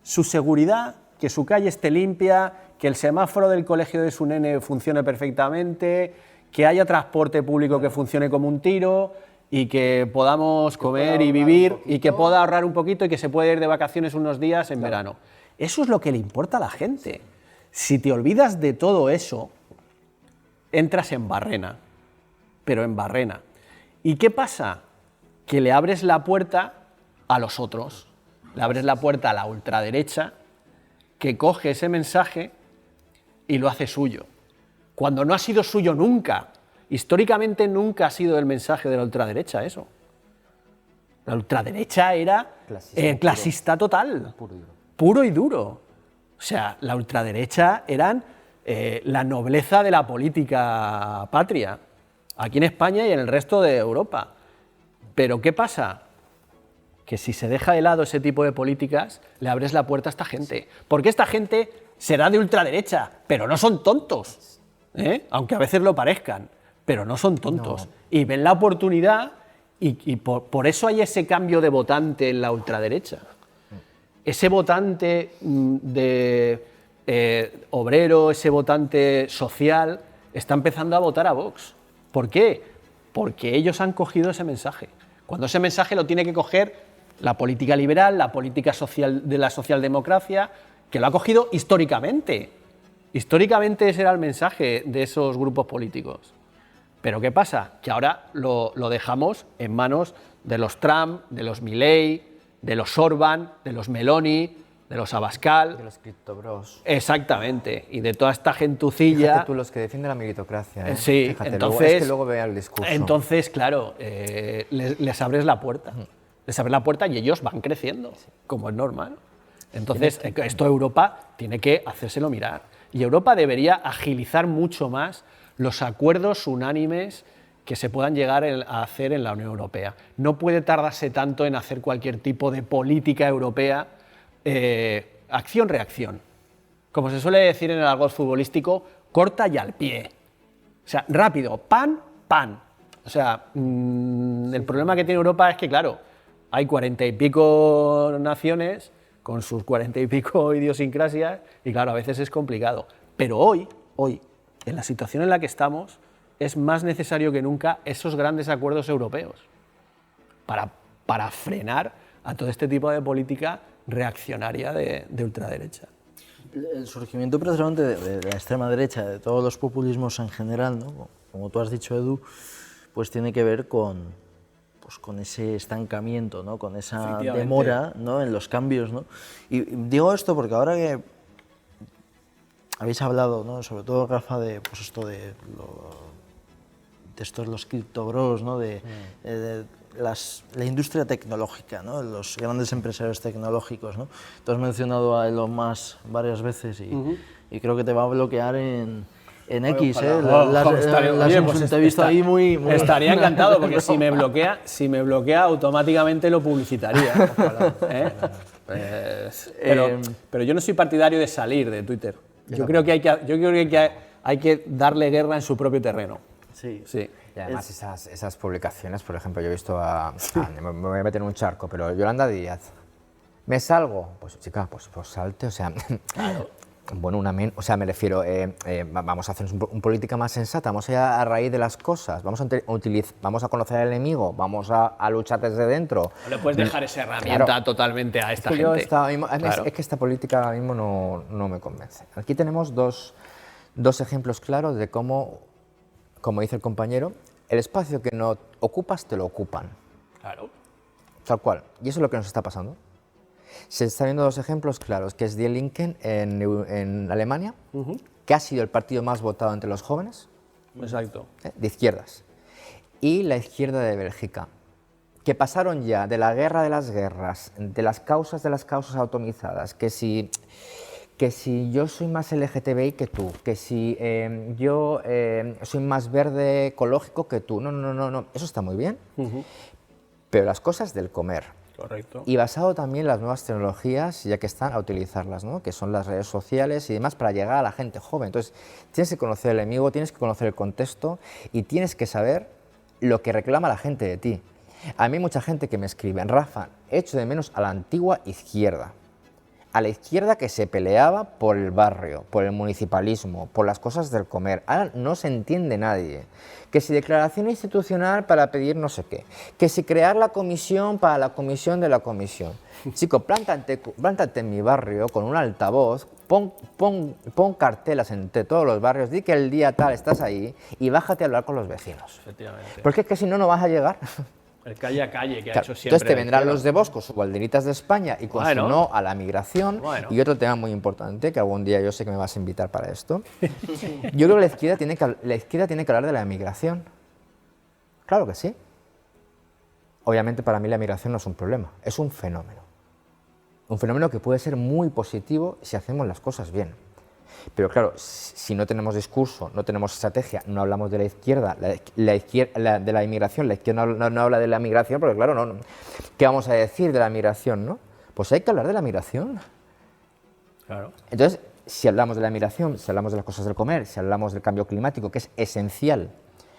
su seguridad, que su calle esté limpia, que el semáforo del colegio de su nene funcione perfectamente, que haya transporte público que funcione como un tiro y que podamos comer y vivir y que pueda ahorrar un poquito y que se pueda ir de vacaciones unos días en verano. Eso es lo que le importa a la gente. Si te olvidas de todo eso, entras en barrena, pero en barrena. ¿Y qué pasa? Que le abres la puerta a los otros, le abres la puerta a la ultraderecha, que coge ese mensaje y lo hace suyo, cuando no ha sido suyo nunca. Históricamente nunca ha sido el mensaje de la ultraderecha eso. La ultraderecha era clasista total, puro y duro. O sea, la ultraderecha eran la nobleza de la política patria, aquí en España y en el resto de Europa. Pero ¿qué pasa? Que si se deja de lado ese tipo de políticas, le abres la puerta a esta gente. Porque esta gente será de ultraderecha, pero no son tontos, ¿eh? Aunque a veces lo parezcan, pero no son tontos. No. Y ven la oportunidad y por eso hay ese cambio de votante en la ultraderecha. Ese votante obrero, ese votante social, está empezando a votar a Vox. ¿Por qué? Porque ellos han cogido ese mensaje. Cuando ese mensaje lo tiene que coger la política liberal, la política social de la socialdemocracia, que lo ha cogido históricamente. Históricamente ese era el mensaje de esos grupos políticos. Pero ¿qué pasa? Que ahora lo dejamos en manos de los Trump, de los Milei, de los Orbán, de los Meloni, de los Abascal. De los criptobros. Exactamente, y de toda esta gentucilla. Fíjate tú, los que defienden la meritocracia. Sí, fíjate, entonces. Es que luego vea el discurso. Entonces, claro, les abres la puerta. Les abres la puerta y ellos van creciendo, como es normal. Entonces, esto Europa tiene que hacérselo mirar. Y Europa debería agilizar mucho más los acuerdos unánimes que se puedan llegar a hacer en la Unión Europea. No puede tardarse tanto en hacer cualquier tipo de política europea, acción-reacción. Como se suele decir en el argot futbolístico, corta y al pie. O sea, rápido, pan, pan. O sea, el problema que tiene Europa es que, claro, hay 40 y pico naciones con sus 40 y pico idiosincrasias y, claro, a veces es complicado. Pero hoy, en la situación en la que estamos, es más necesario que nunca esos grandes acuerdos europeos para frenar a todo este tipo de política reaccionaria de ultraderecha. El surgimiento precisamente de la extrema derecha, de todos los populismos en general, ¿no? Como tú has dicho, Edu, pues tiene que ver con ese estancamiento, ¿no? Con esa demora, ¿no? En los cambios, ¿no? Y digo esto porque ahora que habéis hablado, ¿no? Sobre todo, Rafa, de pues esto de estos los criptobros, ¿no? La industria tecnológica, ¿no? Los grandes empresarios tecnológicos, ¿no? Tú has mencionado a Elon Musk varias veces y creo que te va a bloquear en X, te he visto ahí muy... Estaría encantado, porque si me bloquea automáticamente lo publicitaría. Ojalá, pero yo no soy partidario de salir de Twitter. Yo creo que hay que darle guerra en su propio terreno. Sí. Y además esas publicaciones, por ejemplo, yo he visto me voy a meter en un charco, pero Yolanda Díaz, ¿me salgo? Pues chica, pues salte, o sea... Claro. Bueno, me refiero, vamos a hacer una política más sensata, vamos a ir a raíz de las cosas, vamos a conocer al enemigo, vamos a luchar desde dentro. No le puedes dejar esa herramienta totalmente a esta gente. Es que esta política ahora mismo no me convence. Aquí tenemos dos ejemplos claros de cómo, como dice el compañero, el espacio que no ocupas te lo ocupan. Claro. Tal cual. Y eso es lo que nos está pasando. Se están viendo dos ejemplos claros, que es Die Linken en Alemania, que ha sido el partido más votado entre los jóvenes. Exacto. De izquierdas. Y la izquierda de Bélgica, que pasaron ya de la guerra de las guerras, de las causas atomizadas, que si yo soy más LGTBI que tú, que si yo soy más verde ecológico que tú. No, eso está muy bien. Pero las cosas del comer. Correcto. Y basado también en las nuevas tecnologías, ya que están a utilizarlas, ¿no? Que son las redes sociales y demás, para llegar a la gente joven. Entonces, tienes que conocer el enemigo, tienes que conocer el contexto y tienes que saber lo que reclama la gente de ti. A mí hay mucha gente que me escribe, Rafa, echo de menos a la antigua izquierda. A la izquierda que se peleaba por el barrio, por el municipalismo, por las cosas del comer. Ahora no se entiende nadie. Que si declaración institucional para pedir no sé qué. Que si crear la comisión para la comisión de la comisión. Chico, plántate en mi barrio con un altavoz, pon cartelas entre todos los barrios, di que el día tal estás ahí y bájate a hablar con los vecinos. Efectivamente. Porque es que si no, no vas a llegar. El calle a calle que ha hecho siempre. Entonces te vendrán los de Vox con sus banderitas de España y con su no a la migración. Y otro tema muy importante, que algún día yo sé que me vas a invitar para esto. Yo creo que la izquierda tiene que hablar de la migración. Claro que sí. Obviamente para mí la migración no es un problema, es un fenómeno. Un fenómeno que puede ser muy positivo si hacemos las cosas bien. Pero claro, si no tenemos discurso, no tenemos estrategia, no hablamos de la izquierda, de la inmigración, la izquierda no habla de la migración, porque claro, ¿qué vamos a decir de la migración, no? Pues hay que hablar de la migración. Claro. Entonces, si hablamos de la migración, si hablamos de las cosas del comer, si hablamos del cambio climático, que es esencial,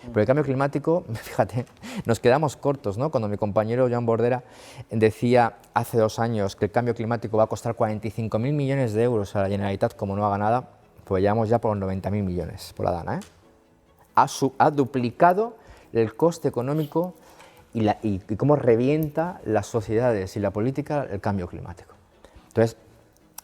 pero el cambio climático, fíjate, nos quedamos cortos, ¿no? Cuando mi compañero Joan Bordera decía hace 2 años que el cambio climático va a costar 45.000 millones de euros a la Generalitat como no haga nada, pues llevamos ya por los 90.000 millones por la Dana, ¿eh? Ha duplicado el coste económico y cómo revienta las sociedades y la política el cambio climático. Entonces,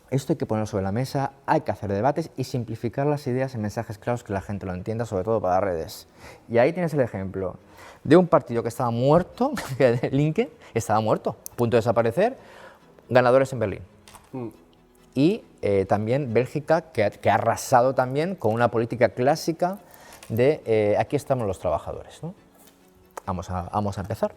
esto hay que ponerlo sobre la mesa, hay que hacer debates y simplificar las ideas en mensajes claros que la gente lo entienda, sobre todo para las redes. Y ahí tienes el ejemplo de un partido que estaba muerto, que LinkedIn estaba muerto, a punto de desaparecer, ganadores en Berlín. Y también Bélgica, que ha arrasado también con una política clásica de aquí estamos los trabajadores, ¿no? Vamos a empezar.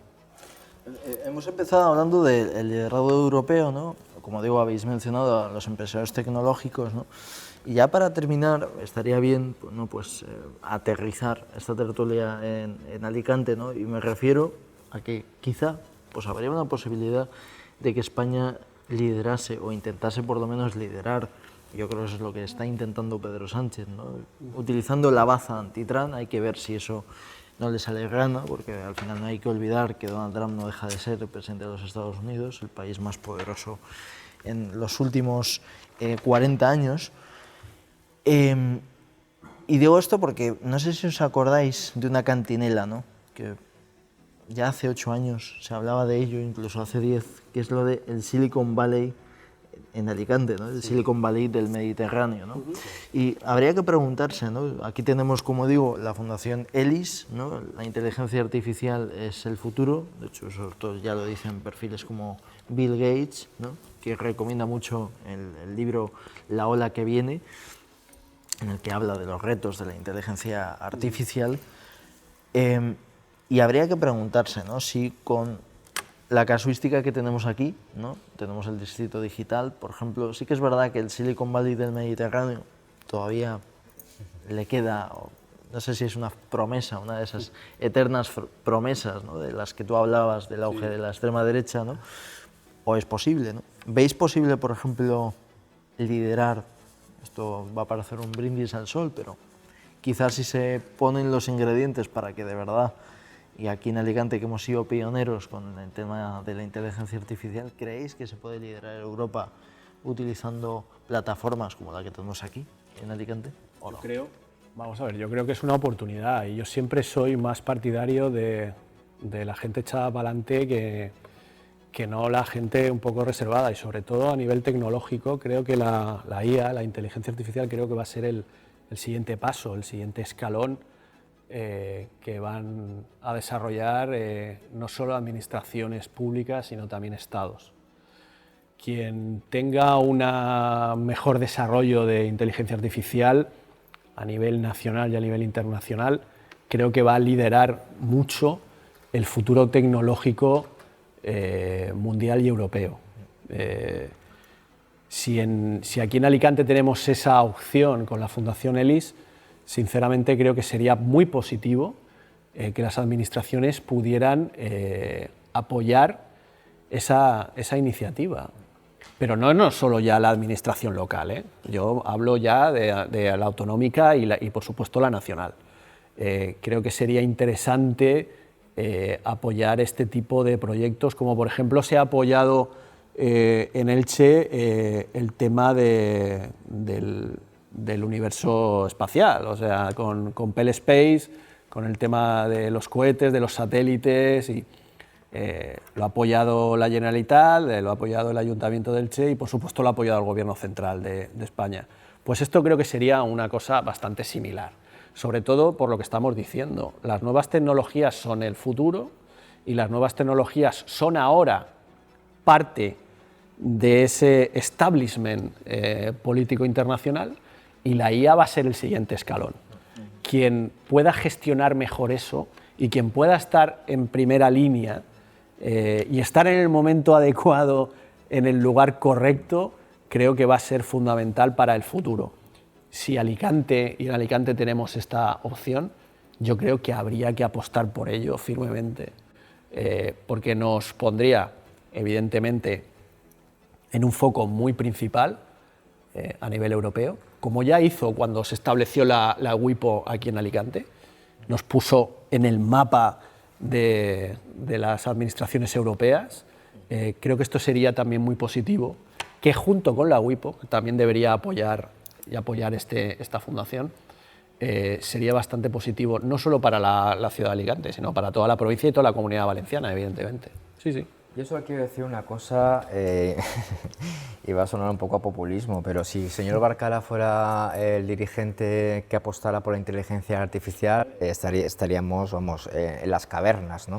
Hemos empezado hablando del liderazgo europeo, ¿no? Como digo, habéis mencionado a los empresarios tecnológicos, ¿no? Y ya para terminar, estaría bien, ¿no? Pues, aterrizar esta tertulia en Alicante, ¿no? Y me refiero a que quizá pues, habría una posibilidad de que España liderase o intentase por lo menos liderar. Yo creo que eso es lo que está intentando Pedro Sánchez, ¿no? Utilizando la baza antitrán. Hay que ver si eso no le sale gana, porque al final no hay que olvidar que Donald Trump no deja de ser el presidente de los Estados Unidos, el país más poderoso en los últimos 40 años. Y digo esto porque no sé si os acordáis de una cantinela, ¿no? Que ya hace 8 años se hablaba de ello, incluso hace 10, que es lo del Silicon Valley en Alicante, ¿no? El Silicon Valley del Mediterráneo, ¿no? Y habría que preguntarse, ¿no? Aquí tenemos, como digo, la Fundación ELIS, ¿no? La inteligencia artificial es el futuro, de hecho eso todos ya lo dicen perfiles como Bill Gates, ¿no? Que recomienda mucho el libro La ola que viene, en el que habla de los retos de la inteligencia artificial. Y habría que preguntarse, ¿no? Si con la casuística que tenemos aquí, ¿no? Tenemos el distrito digital, por ejemplo, sí que es verdad que el Silicon Valley del Mediterráneo todavía le queda, no sé si es una promesa, una de esas eternas promesas, ¿no? De las que tú hablabas, del auge de la extrema derecha, ¿no? O es posible, ¿no? ¿Veis posible, por ejemplo, liderar, esto va a parecer un brindis al sol, pero quizás si se ponen los ingredientes para que de verdad, y aquí en Alicante que hemos sido pioneros con el tema de la inteligencia artificial, ¿creéis que se puede liderar Europa utilizando plataformas como la que tenemos aquí en Alicante? ¿O no? Yo creo que es una oportunidad y yo siempre soy más partidario de la gente echada para adelante que no la gente un poco reservada, y sobre todo a nivel tecnológico creo que la IA, la inteligencia artificial, creo que va a ser el siguiente paso, el siguiente escalón que van a desarrollar no solo administraciones públicas, sino también estados. Quien tenga un mejor desarrollo de inteligencia artificial a nivel nacional y a nivel internacional, creo que va a liderar mucho el futuro tecnológico mundial y europeo. Si aquí en Alicante tenemos esa opción con la Fundación ELIS, sinceramente creo que sería muy positivo que las administraciones pudieran apoyar esa iniciativa. Pero no solo ya la administración local, ¿eh? Yo hablo ya de la autonómica y por supuesto la nacional. Creo que sería interesante apoyar este tipo de proyectos, como por ejemplo se ha apoyado en Elche el tema del universo espacial, o sea, con PEL Space, con el tema de los cohetes, de los satélites, y lo ha apoyado la Generalitat, lo ha apoyado el Ayuntamiento de Elche y por supuesto lo ha apoyado el Gobierno Central de España. Pues esto creo que sería una cosa bastante similar, sobre todo por lo que estamos diciendo. Las nuevas tecnologías son el futuro y las nuevas tecnologías son ahora parte de ese establishment político internacional, y la IA va a ser el siguiente escalón. Quien pueda gestionar mejor eso y quien pueda estar en primera línea y estar en el momento adecuado, en el lugar correcto, creo que va a ser fundamental para el futuro. Si en Alicante tenemos esta opción, yo creo que habría que apostar por ello firmemente, porque nos pondría, evidentemente, en un foco muy principal a nivel europeo, como ya hizo cuando se estableció la WIPO aquí en Alicante, nos puso en el mapa de las administraciones europeas. Creo que esto sería también muy positivo, que junto con la WIPO, que también debería apoyar esta fundación, sería bastante positivo, no solo para la ciudad de Alicante, sino para toda la provincia y toda la Comunidad Valenciana, evidentemente. Sí, sí. Yo solo quiero decir una cosa, y va a sonar un poco a populismo, pero si el señor Barcala fuera el dirigente que apostara por la inteligencia artificial, estaríamos, vamos, en las cavernas, ¿no?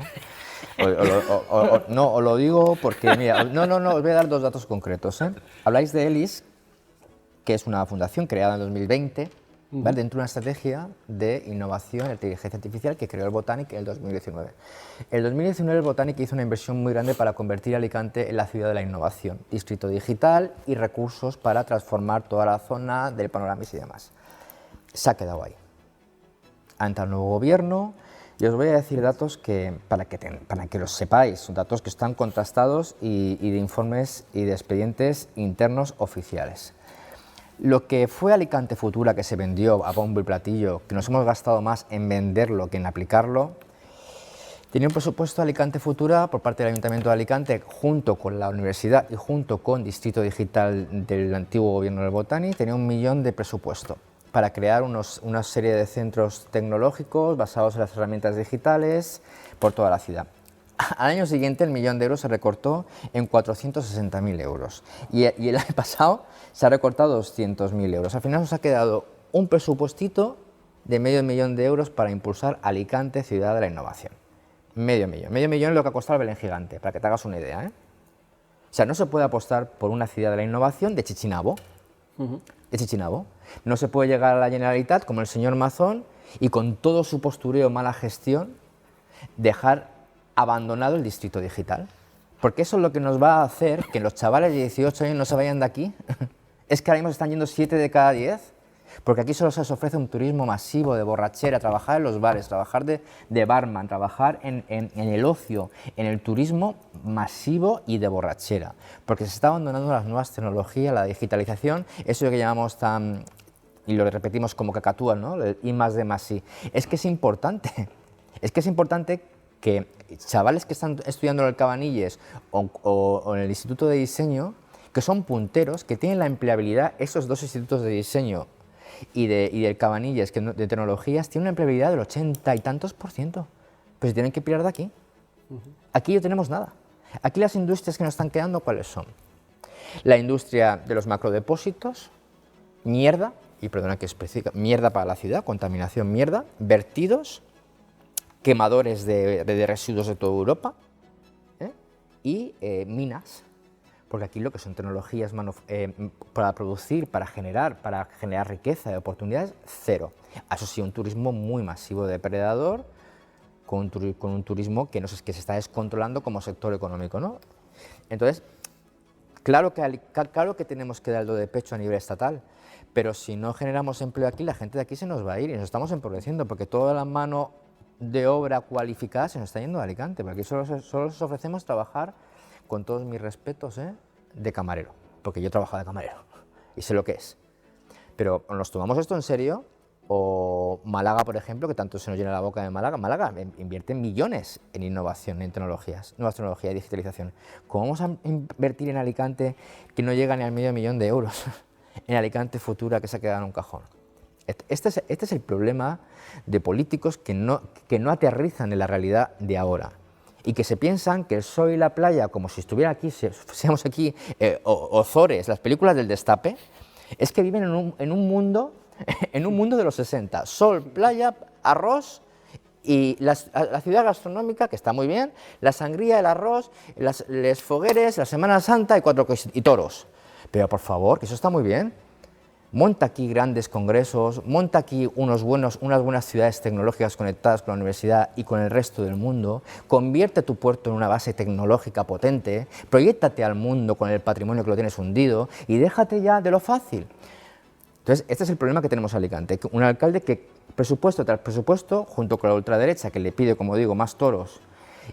No, os lo digo porque, mira, no, os voy a dar 2 datos concretos, ¿eh? Habláis de ELIS, que es una fundación creada en 2020, ¿vale? Dentro de una estrategia de innovación e inteligencia artificial que creó el Botanic en el 2019. En el 2019 el Botanic hizo una inversión muy grande para convertir Alicante en la ciudad de la innovación, distrito digital y recursos para transformar toda la zona del Panoramis y demás. Se ha quedado ahí. Ha entrado el nuevo gobierno y os voy a decir datos que, para que los sepáis, son datos que están contrastados y de informes y de expedientes internos oficiales. Lo que fue Alicante Futura, que se vendió a bombo y platillo, que nos hemos gastado más en venderlo que en aplicarlo, tenía un presupuesto Alicante Futura por parte del Ayuntamiento de Alicante, junto con la universidad y junto con Distrito Digital del antiguo gobierno del Botani, tenía 1 millón de presupuesto para crear una serie de centros tecnológicos basados en las herramientas digitales por toda la ciudad. Al año siguiente el 1 millón de euros se recortó en 460.000 euros y el año pasado se ha recortado 200.000 euros. Al final nos ha quedado un presupuestito de medio millón de euros para impulsar Alicante, ciudad de la innovación. Medio millón es lo que ha costado el Belén Gigante, para que te hagas una idea, ¿eh? O sea, no se puede apostar por una ciudad de la innovación de Chichinabo. De Chichinabo. No se puede llegar a la Generalitat como el señor Mazón y con todo su postureo, mala gestión, dejar abandonado el distrito digital. Porque eso es lo que nos va a hacer que los chavales de 18 años no se vayan de aquí. Es que ahora mismo están yendo 7 de cada 10. Porque aquí solo se les ofrece un turismo masivo de borrachera, trabajar en los bares, trabajar de barman, trabajar en el ocio, en el turismo masivo y de borrachera. Porque se está abandonando las nuevas tecnologías, la digitalización, eso que llamamos tan, y lo repetimos como cacatúa, ¿no? El I+D+I. Es que es importante. Es que es importante que chavales que están estudiando en el Cabanilles o en el Instituto de Diseño, que son punteros, que tienen la empleabilidad, esos 2 institutos de diseño y del Cabanilles, que de tecnologías, tienen una empleabilidad del 80 y tantos %. Pues se tienen que pirar de aquí. Aquí no tenemos nada. Aquí las industrias que nos están quedando, ¿cuáles son? La industria de los macrodepósitos, mierda, y perdona que especifica, mierda para la ciudad, contaminación, mierda, vertidos, quemadores de residuos de toda Europa, y minas. Porque aquí lo que son tecnologías para producir, para generar riqueza y oportunidades, cero. Eso sí, un turismo muy masivo depredador, con un turismo que se está descontrolando como sector económico, ¿no? Entonces, claro que tenemos que darlo de pecho a nivel estatal, pero si no generamos empleo aquí, la gente de aquí se nos va a ir y nos estamos empobreciendo, porque toda la mano de obra cualificada se nos está yendo a Alicante, porque aquí solo les ofrecemos trabajar, con todos mis respetos, de camarero, porque yo he trabajado de camarero y sé lo que es. Pero ¿nos tomamos esto en serio? O Málaga, por ejemplo, que tanto se nos llena la boca de Málaga. Málaga invierte millones en innovación, en tecnologías, nuevas tecnologías y digitalización. ¿Cómo vamos a invertir en Alicante que no llega ni al medio millón de euros? En Alicante Futura, que se ha quedado en un cajón. Este es el problema de políticos que no aterrizan en la realidad de ahora y que se piensan que el sol y la playa, como si estuviera aquí, seamos aquí, Ozores, las películas del Destape, es que viven en un mundo de los 60. Sol, playa, arroz y la ciudad gastronómica, que está muy bien, la sangría, el arroz, les fogueres, la Semana Santa y toros. Pero por favor, que eso está muy bien. Monta aquí grandes congresos, monta aquí unas buenas ciudades tecnológicas conectadas con la universidad y con el resto del mundo, convierte tu puerto en una base tecnológica potente, proyéctate al mundo con el patrimonio que lo tienes hundido y déjate ya de lo fácil. Entonces, este es el problema que tenemos en Alicante, un alcalde que presupuesto tras presupuesto, junto con la ultraderecha que le pide, como digo, más toros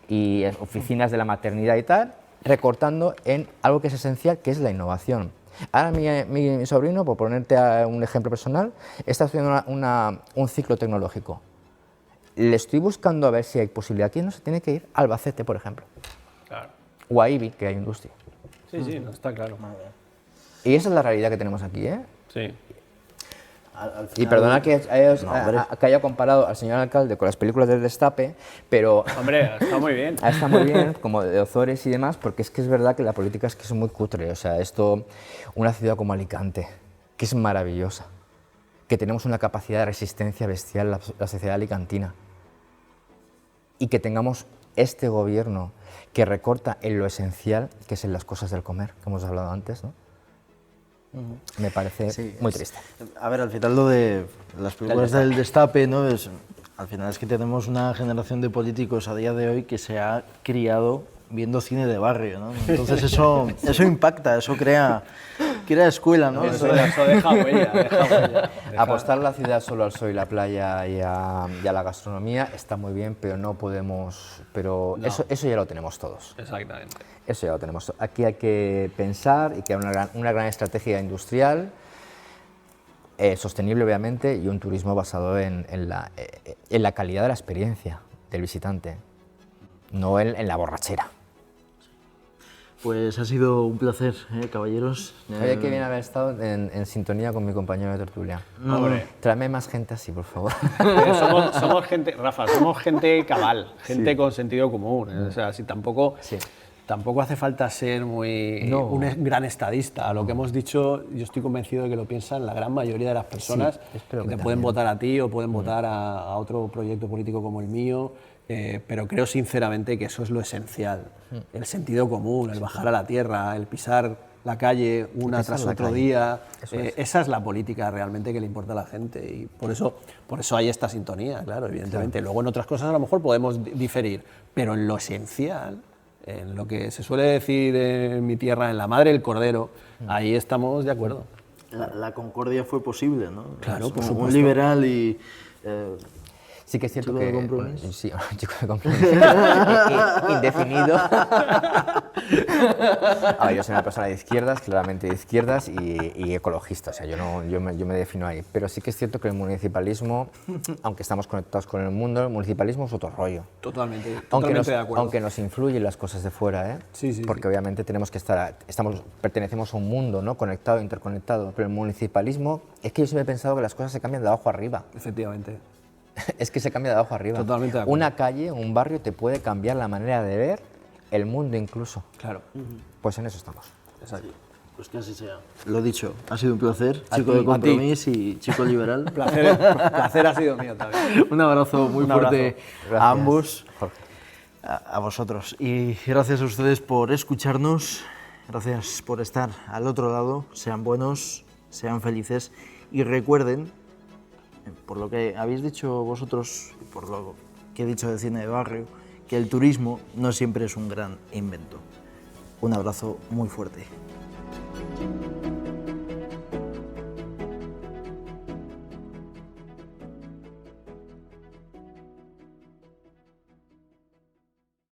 y oficinas de la maternidad y tal, recortando en algo que es esencial, que es la innovación. Ahora mi sobrino, por ponerte un ejemplo personal, está estudiando un ciclo tecnológico. Le estoy buscando a ver si hay posibilidad. Aquí no se tiene que ir a Albacete, por ejemplo. Claro. O a Ibi, que hay industria. Sí, no, está claro. Y esa es la realidad que tenemos aquí, ¿eh? Sí. Y perdona que hombre. que haya comparado al señor alcalde con las películas del Destape, pero Hombre, está muy bien. está muy bien, como de Ozores y demás, porque es que es verdad que la política es que es muy cutre. O sea, una ciudad como Alicante, que es maravillosa, que tenemos una capacidad de resistencia bestial, la sociedad alicantina, y que tengamos este gobierno que recorta en lo esencial, que es en las cosas del comer, que hemos hablado antes, ¿no? Me parece Sí, muy triste. A ver, al final lo de las películas del Destape, ¿no? Al final es que tenemos una generación de políticos a día de hoy que se ha criado viendo cine de barrio, ¿no? Entonces eso impacta, eso crea escuela, ¿no? Eso deja huella. Apostar la ciudad solo al sol y la playa y a la gastronomía está muy bien, pero no podemos... Pero No. eso ya lo tenemos todos. Exactamente. Eso ya lo tenemos. Aquí hay que pensar y que hay una gran estrategia industrial, sostenible obviamente, y un turismo basado en la calidad de la experiencia del visitante, no en la borrachera. Pues ha sido un placer, caballeros. Oye, qué bien haber estado en sintonía con mi compañero de tertulia. Hombre. Tráeme más gente así, por favor. Somos gente, Rafa, somos gente cabal, gente con sentido común. O sea, si tampoco hace falta ser un gran estadista. Lo que hemos dicho, yo estoy convencido de que lo piensan la gran mayoría de las personas espero que que te pueden también. votar a ti o pueden votar a otro proyecto político como el mío. Pero creo sinceramente que eso es lo esencial, el sentido común, el bajar a la tierra, el pisar la calle una tras otro día. Esa es la política realmente que le importa a la gente y por eso hay esta sintonía, claro, evidentemente. Luego en otras cosas a lo mejor podemos diferir, pero en lo esencial, en lo que se suele decir en mi tierra, en la madre del cordero, ahí estamos de acuerdo. La concordia fue posible, ¿no? Claro, Es por como un supuesto. liberal y... Sí que es cierto ¿Chico que... de compromiso? bueno, sí, chico de compromiso. Indefinido. A ver, yo soy una persona de izquierdas, claramente de izquierdas y ecologista, o sea, yo me defino ahí. Pero sí que es cierto que el municipalismo, aunque estamos conectados con el mundo, el municipalismo es otro rollo. Totalmente Aunque de acuerdo. aunque nos influyen las cosas de fuera, ¿eh? Sí, Porque obviamente tenemos que pertenecemos a un mundo, ¿no? Conectado, interconectado. Pero el municipalismo, es que yo siempre he pensado que las cosas se cambian de abajo arriba. Efectivamente. Es que se cambia de abajo arriba. Totalmente de acuerdo. Una calle, un barrio te puede cambiar la manera de ver el mundo incluso. Claro. Pues en eso estamos. Exacto. Pues que así sea. Lo dicho, ha sido un placer, A chico ti, de compromiso y chico liberal. Placer ha sido mío también. Un abrazo muy Un abrazo. fuerte Gracias, a ambos, Jorge. a vosotros. Y gracias a ustedes por escucharnos, gracias por estar al otro lado. Sean buenos, sean felices y recuerden, por lo que habéis dicho vosotros y por lo que he dicho de cine de barrio, que el turismo no siempre es un gran invento. Un abrazo muy fuerte.